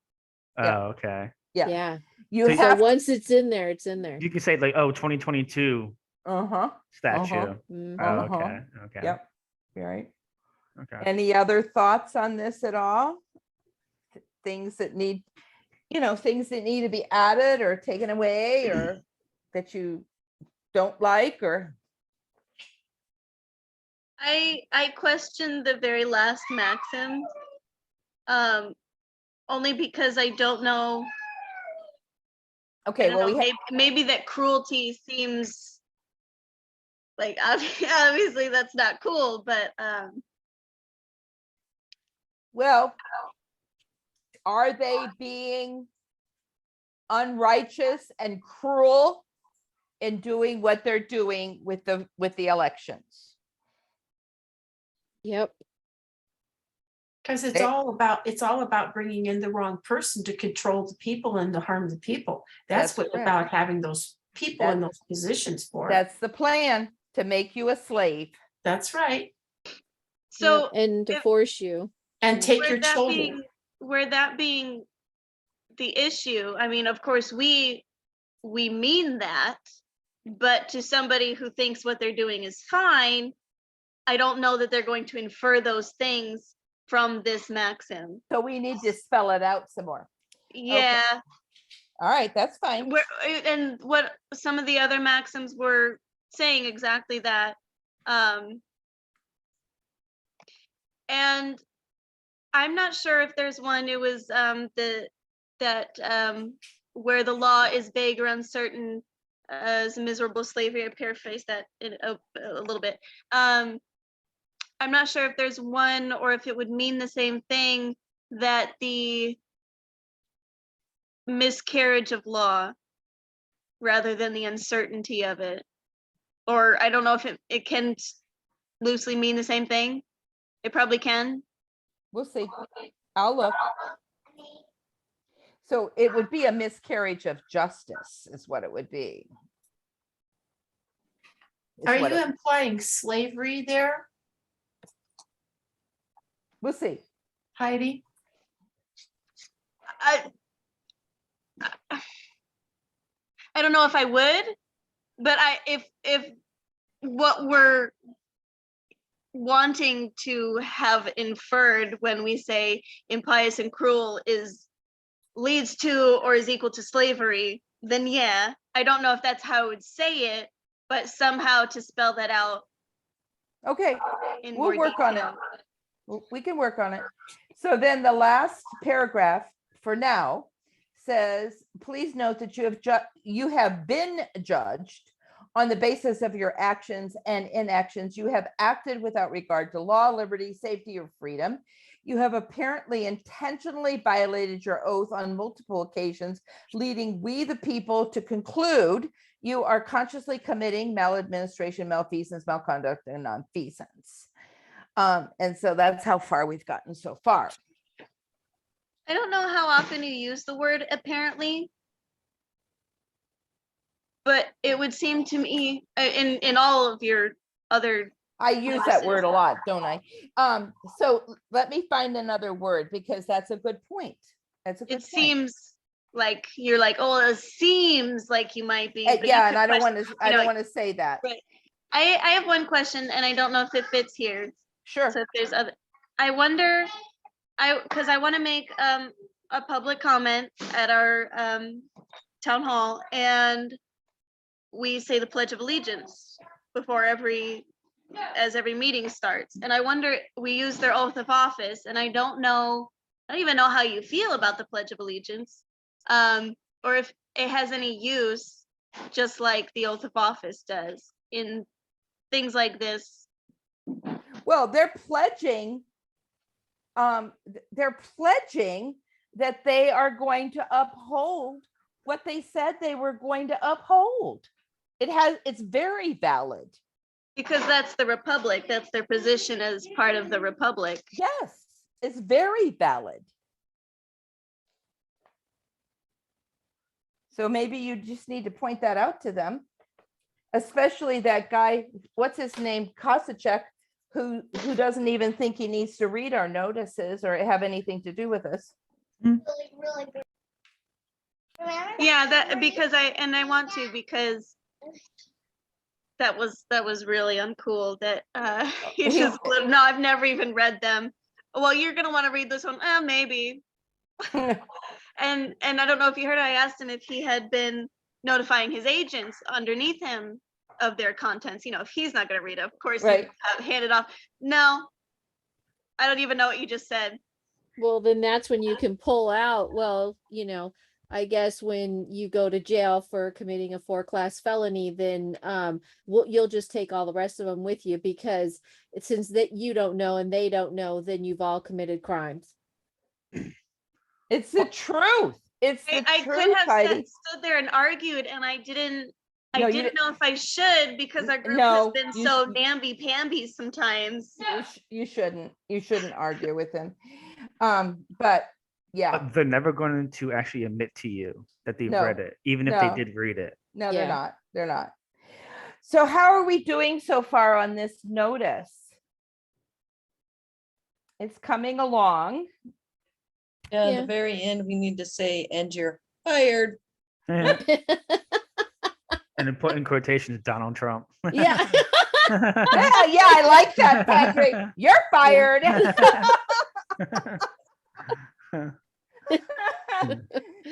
Yeah. Oh, okay. Yeah. Yeah. You So- So have. once it's in there, it's in there. You can say like, oh, 2022 Uh-huh. statute. Mhm. Oh, Uh-huh. okay. Okay. Yep. You're right. Okay. Any other thoughts on this at all? Things that need, things that need to be added or taken away or that you don't like or? I questioned the very last maxim, only because I don't know. I Okay, don't well, know, maybe that cruelty seems like obviously that's not cool, but well, are they being unrighteous and cruel in doing what they're doing with the elections. Yep. Because It- it's all about bringing in the wrong person to control the people and to harm the people. That's That's what correct. about having those people in those positions for. That's the plan, to make you a slave. That's right. So And to if- force you. And take where your that children. being, where that being the issue, I mean, of course, we mean that, but to somebody who thinks what they're doing is fine, I don't know that they're going to infer those things from this maxim. So we need to spell it out some more. Yeah, All right, that's fine. and what some of the other maxims were saying exactly that. And I'm not sure if there's one, it was where the law is vague or uncertain as miserable slavery. I paraphrase that in a little bit. I'm not sure if there's one or if it would mean the same thing, that the miscarriage of law rather than the uncertainty of it. Or I don't know if it can loosely mean the same thing. It probably can. We'll see. I'll look. So it would be a miscarriage of justice is what it would be. Is Are what you it- implying slavery there, We'll see. Heidi? I don't know if I would, but if what we're wanting to have inferred when we say impious and cruel leads to or is equal to slavery, then yeah, I don't know if that's how I would say it, but somehow to spell that out Okay, in we'll more work on it. detail. We can work on it. So then the last paragraph for now says, please note that you have been judged on the basis of your actions and inactions. You have acted without regard to law, liberty, safety, or freedom. You have apparently intentionally violated your oath on multiple occasions, leading we the people to conclude you are consciously committing maladministration, malfeasance, malconduct, and nonfeasance. And so that's how far we've gotten so far. I don't know how often you use the word apparently, but it would seem to me in all of your other, I use that word a lot, don't I? So let me find another word because that's a good point. That's a good it point. seems like you're like, oh, it seems like you might be. but you Yeah, could and I don't question- want to, you know, say that. Right. I have one question and I don't know if it fits here. Sure. So if there's other, I wonder, because I want to make a public comment at our town hall, and we say the Pledge of Allegiance before every meeting starts. And I wonder, we use their oath of office, and I don't even know how you feel about the Pledge of Allegiance, or if it has any use, just like the oath of office does in things like this. Well, they're pledging that they are going to uphold what they said they were going to uphold. It's very valid. Because that's the Republic, that's their position as part of the Republic. Yes, it's very valid. So maybe you just need to point that out to them, especially that guy, what's his name, Kosachek, who doesn't even think he needs to read our notices or have anything to do with us. Yeah, I want to, because that was really uncool that he just, no, I've never even read them. Well, you're gonna want to read this one. Maybe. And I don't know if you heard, I asked him if he had been notifying his agents underneath him of their contents, if he's not gonna read it, of course, Right. hand it off. No, I don't even know what you just said. Well, then that's when you can pull out, well, I guess when you go to jail for committing a 4-class felony, then you'll just take all the rest of them with you, because since that you don't know and they don't know, then you've all committed crimes. It's the truth. it's I, the I could truth, have Heidi. stood there and argued, and I didn't. No, I you didn't know if I should, because our group No, has been you so sh- namby-pamby sometimes. You shouldn't argue with him. But yeah, But they're never going to actually admit to you that they've No, read it, even if they no. did read it. no, Yeah. they're not. So how are we doing so far on this notice? It's coming along. Yeah, at Yeah. the very end, we need to say, and you're fired. Eh, And then put in quotations Donald Trump. Yeah. Yeah, I like that, Patrick. You're fired.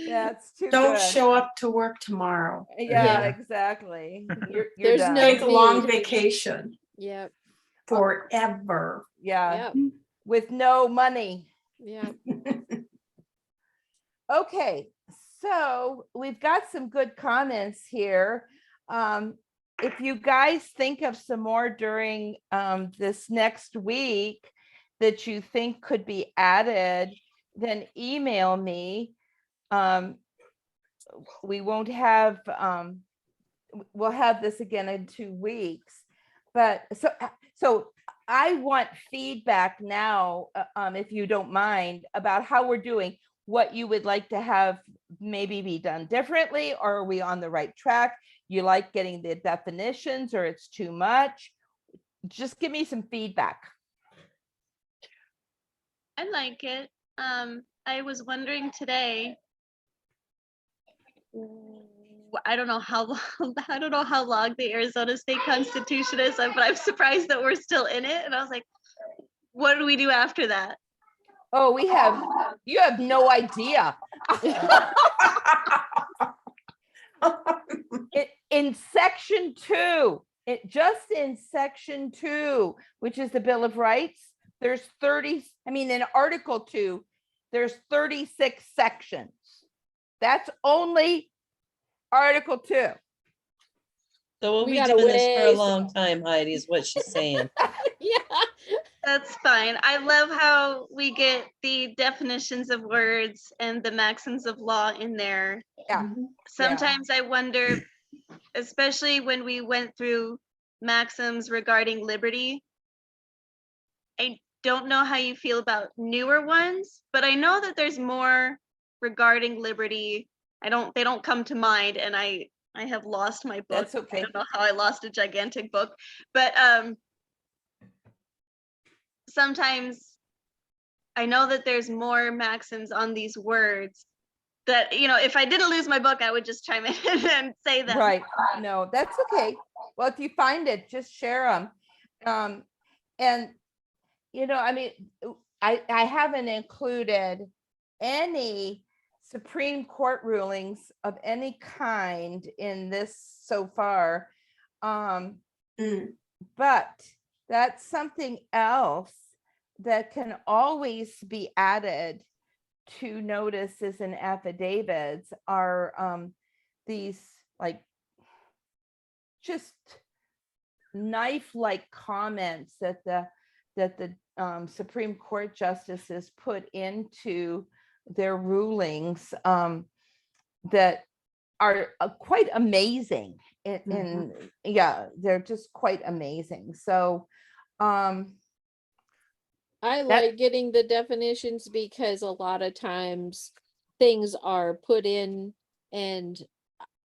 That's too Don't good. show up to work tomorrow. Yeah, Yeah. exactly. You're There's done. no Take a long fee. vacation Yep. forever. Yeah, Yep. with no money. Yep. Okay, so we've got some good comments here. If you guys think of some more during this next week that you think could be added, then email me. We won't have, we'll have this again in 2 weeks. But so I want feedback now, if you don't mind, about how we're doing, what you would like to have maybe be done differently, or are we on the right track? You like getting the definitions, or it's too much? Just give me some feedback. I like it. I was wondering today. I don't know how long, I don't know how long the Arizona State Constitution is, but I'm surprised that we're still in it. And I was like, what do we do after that? Oh, you have no idea. In section 2, just in section 2, which is the Bill of Rights, there's in Article 2, there's 36 sections. That's only Article 2. So we'll We be got a doing this for a ways to long time, Heidi, is what she's saying. Yeah. That's fine. I love how we get the definitions of words and the maxims of law in there. Yeah. Sometimes I wonder, especially when we went through maxims regarding liberty. I don't know how you feel about newer ones, but I know that there's more regarding liberty. They don't come to mind, and I have lost my book. That's okay. I don't know how I lost a gigantic book, but sometimes I know that there's more maxims on these words that, if I didn't lose my book, I would just chime in and say them. Right. No, that's okay. Well, if you find it, just share them. And, I haven't included any Supreme Court rulings of any kind in this so far. But that's something else that can always be added to notices and affidavits, are these like just knife-like comments that the Supreme Court justices put into their rulings, that are quite amazing. And yeah, they're just quite amazing. So I like getting the definitions because a lot of times things are put in and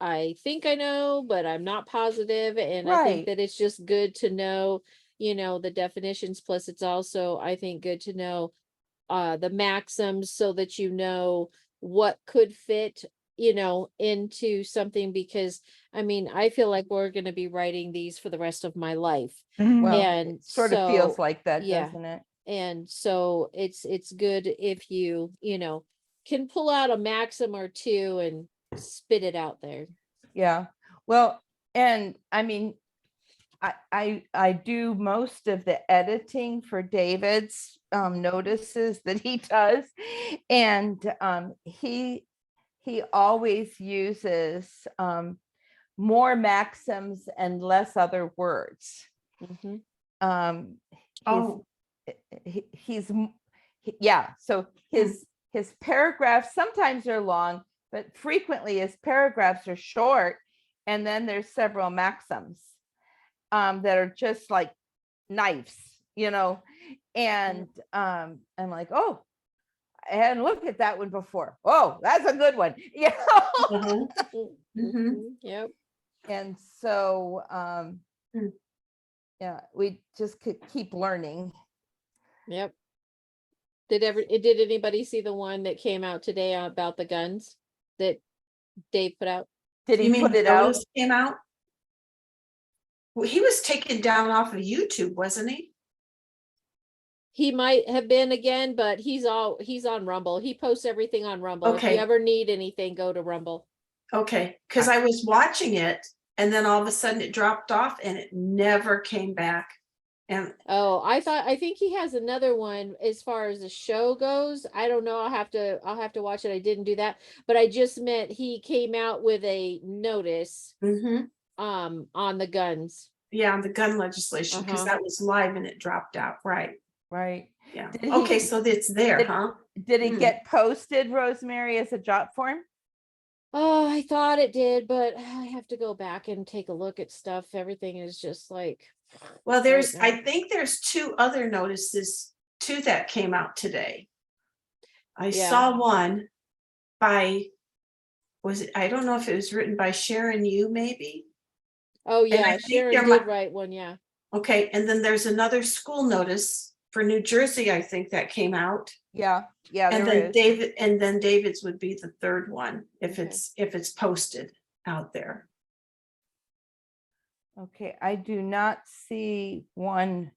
I think I know, but I'm not positive. And I think Right. that it's just good to know, the definitions. Plus it's also, I think, good to know the maxims so that you know what could fit, into something, because I feel like we're going to be writing these for the rest of my life. well, And it sort of feels so, like that, yeah. doesn't it? And so it's good if you, can pull out a maxim or two and spit it out there. Yeah. Well, and I do most of the editing for David's notices that he does, and he always uses more maxims and less other words. Mhm. So his paragraphs sometimes are long, but frequently his paragraphs are short, and then there's several maxims that are just like knives, and I'm like, oh, I hadn't looked at that one before. Oh, that's a good one. Uh-huh. Mhm. Yep. And so Hmm. yeah, we just could keep learning. Yep. Did anybody see the one that came out today about the guns that Dave put out? Did You he mean put the it out? notice came out? Well, he was taken down off of YouTube, wasn't he? He might have been again, but he's on Rumble. He posts everything on Rumble. If you Okay. ever need anything, go to Rumble. Okay, because I was watching it and then all of a sudden it dropped off and it never came back. And Oh, I think he has another one as far as the show goes. I don't know. I'll have to watch it. I didn't do that, but I just meant he came out with a notice mhm, on the guns. yeah, on the gun legislation, because Uh-huh. that was live and it dropped out, right? Right. Yeah, Did he- okay, so it's there, did- huh? Did it Hmm. get posted, Rosemary, as a jot form? Oh, I thought it did, but I have to go back and take a look at stuff. Everything is just like, Well, right now. I think there's 2 other notices too that came out today. I Yeah. saw one by, I don't know if it was written by Sharon Yu, maybe? Oh And I yeah, think Sharon there did might- write one, yeah. Okay, and then there's another school notice for New Jersey, I think that came out. Yeah, And there then is. David's would be the third one, if Okay. it's posted out there. Okay, I do not see one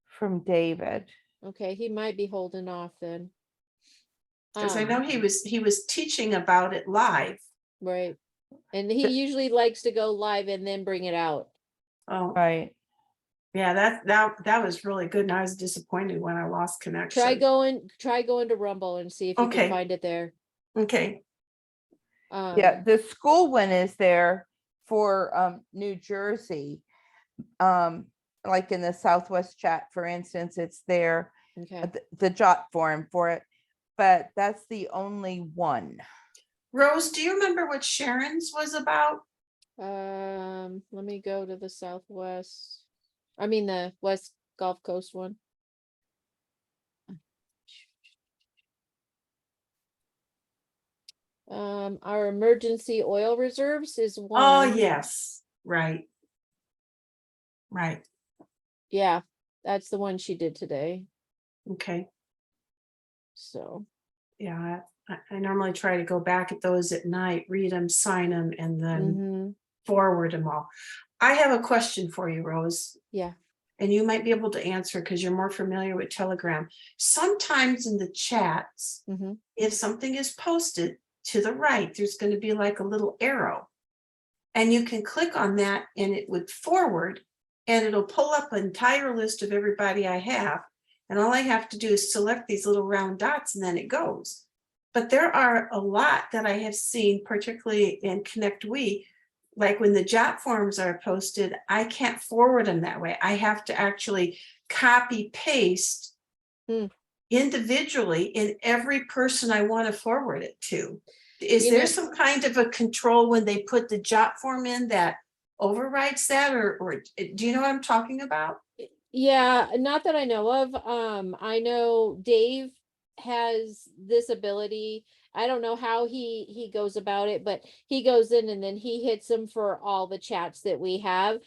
from David. Okay, he might be holding off then. Because I know he was teaching about it live. Right. And he usually likes to go live and then bring it out. Oh, Right. yeah, that was really good. And I was disappointed when I lost connection. Try going to Rumble and see if you Okay. can find it there. Okay, Yeah, the school one is there for New Jersey. Like in the Southwest chat, for instance, it's there, Okay. the jot form for it, but that's the only one. Rose, do you remember what Sharon's was about? Let me go to the Southwest. I mean the West Gulf Coast one. Our emergency oil reserves is one. Oh, yes, right. Right, Yeah, that's the one she did today. okay. So, Yeah, I normally try to go back at those at night, read them, sign them, and then mhm, forward them all. I have a question for you, Rose, yeah. and you might be able to answer because you're more familiar with Telegram. Sometimes in the chats, Mhm. if something is posted to the right, there's going to be like a little arrow. And you can click on that and it would forward and it'll pull up an entire list of everybody I have. And all I have to do is select these little round dots and then it goes. But there are a lot that I have seen, particularly in Connect We, like when the job forms are posted, I can't forward them that way. I have to actually copy paste Hmm. individually in every person I want to forward it to. Is You there know- some kind of a control when they put the job form in that overrides that, or do you know what I'm talking about? Yeah, not that I know of. I know Dave has this ability. I don't know how he goes about it, but he goes in and then he hits them for all the chats that we have.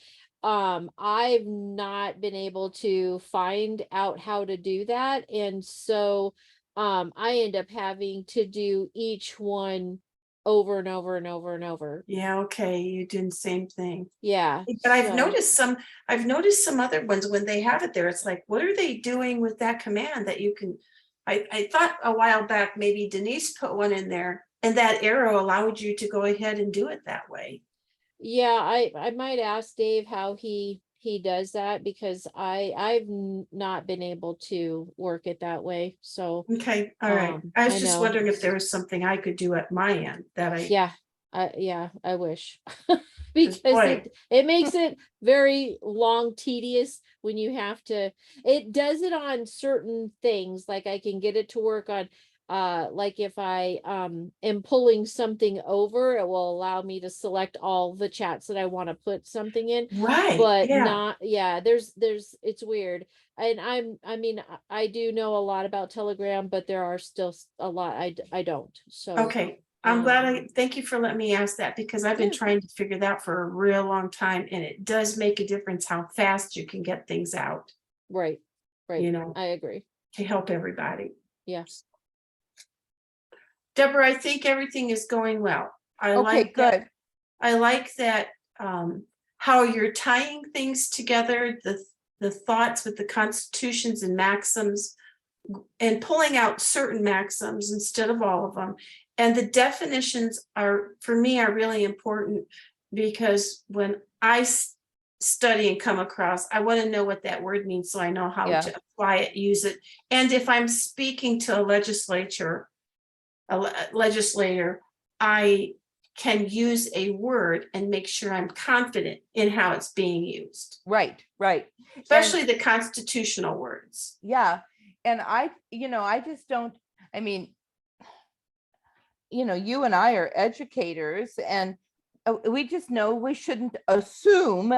I've not been able to find out how to do that, and so I end up having to do each one over and over and over and over. Yeah, okay, you did the same thing. Yeah. But I've so- noticed some other ones when they have it there, it's like, what are they doing with that command that you can, I thought a while back, maybe Denise put one in there and that arrow allowed you to go ahead and do it that way. Yeah, I might ask Dave how he does that, because I've not been able to work it that way. So Okay, all right. I was I just know. wondering if there was something I could do at my end that I, yeah, I wish. Because boy. it makes it very long, tedious when you have to. It does it on certain things, like I can get it to work on like if I am pulling something over, it will allow me to select all the chats that I want to put something in, Right, but yeah. not, yeah, there's, it's weird. And I mean, I do know a lot about Telegram, but there are still a lot I don't, so. Okay, I'm glad um, I, thank you for letting me ask that, because I've been Yeah. trying to figure that out for a real long time, and it does make a difference how fast you can get things out, Right, right, you know, I agree, to help everybody. yes. Deborah, I think everything is going well. I Okay, like that. good. I like that, how you're tying things together, the thoughts with the constitutions and maxims, and pulling out certain maxims instead of all of them. And the definitions are, for me, are really important, because when I study and come across, I want to know what that word means, so I know how Yeah. to apply it, use it. And if I'm speaking to a legislator, I can use a word and make sure I'm confident in how it's being used, Right, right. And- especially the constitutional words. Yeah, and I just don't, I mean, you and I are educators, and we just know we shouldn't assume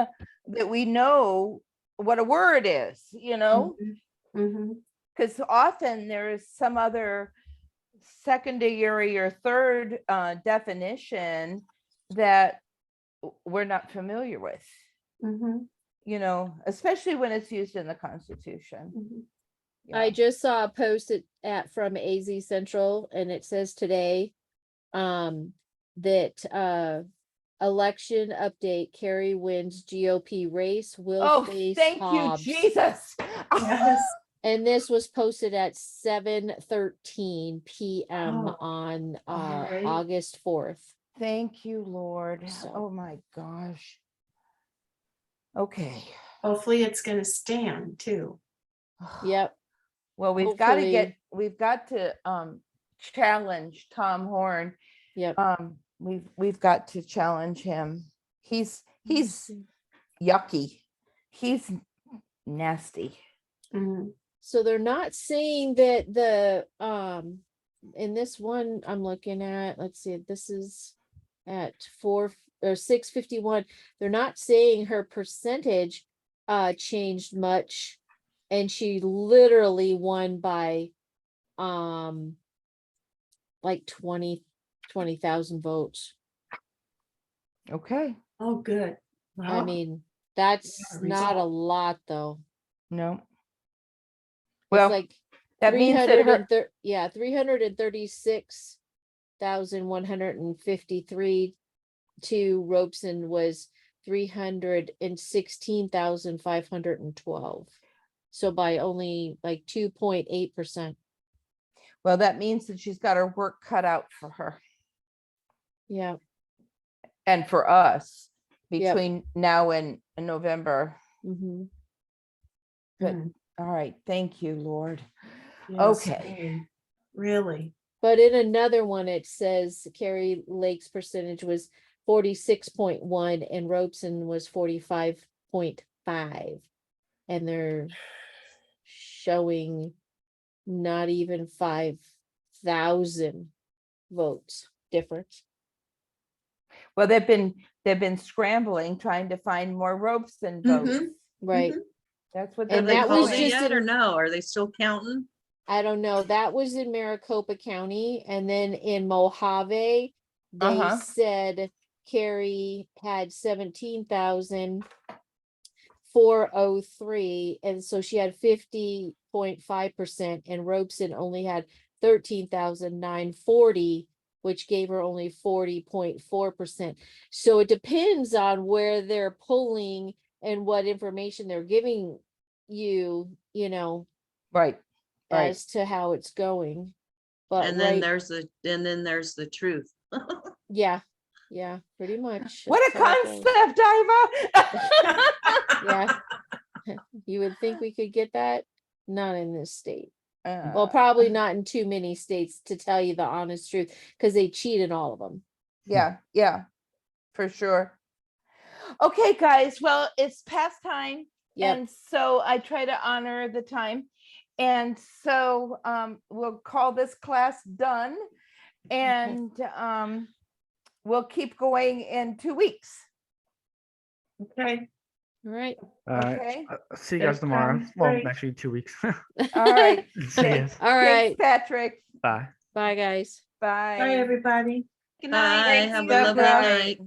that we know what a word is, Mhm. because often there is some other secondary or third definition that we're not familiar with, Mhm. especially when it's used in the Constitution. Mhm. I Yeah. just saw a post from AZ Central, and it says today, that, election update, Kerry wins GOP race, will Oh, face thank you, Hobbs. Jesus. Yes. And this was posted at 7:13 PM Oh, on, all right. August 4th. Thank you, Lord. So- Oh my gosh. Okay. Hopefully it's gonna stand too. Yep, Well, we've got to challenge Tom Horn. yep. We've got to challenge him. He's yucky. He's nasty. Mhm. So they're not saying that the, in this one I'm looking at, let's see, this is at 6:51. They're not saying her percentage changed much, and she literally won by like 20,000 votes. Okay. Oh, good. I Well, mean, that's Yeah, not a result. lot though. No. It's Well, like that means that her, 336,153 to Robeson was 316,512. So by only like 2.8%. well, that means that she's got her work cut out for her Yeah, and for us Yep. between now and November. mhm. But Mhm. all right, thank you, Lord. Yes, Okay. Really. But in another one, it says Carrie Lake's percentage was 46.1 and Robeson was 45.5. And they're showing not even 5,000 votes difference. Well, they've been scrambling, trying to find more Robeson votes. Mhm. Right. That's what And they've that been was doing. just yet or in- no? Are they still counting? I don't know. That was in Maricopa County. And then in Mojave, they said Carrie had 17,403. And so she had 50.5%, and Robeson only had 13,940, which gave her only 40.4%. So it depends on where they're pulling and what information they're giving you, Right. Right. as to how it's going. But And then right, there's the truth. yeah, pretty much. What a that's how it goes. concept, Iva. Yeah. You would think we could get that? Not in this state. Well, Uh, probably not in too many states, to tell you the honest truth, because they cheat in all of them. yeah, for sure. Okay, guys, well, it's past time. Yep. And so I try to honor the time. And so we'll call this class done, and we'll keep going in 2 weeks. Okay. All right. Okay. See you guys That tomorrow. sounds Well, great. actually 2 weeks. All right. See you. All right. Thanks, Patrick. Bye. Bye, guys. Bye. Bye, everybody. Good night. Bye, Thank have you, a lovely Deborah. night.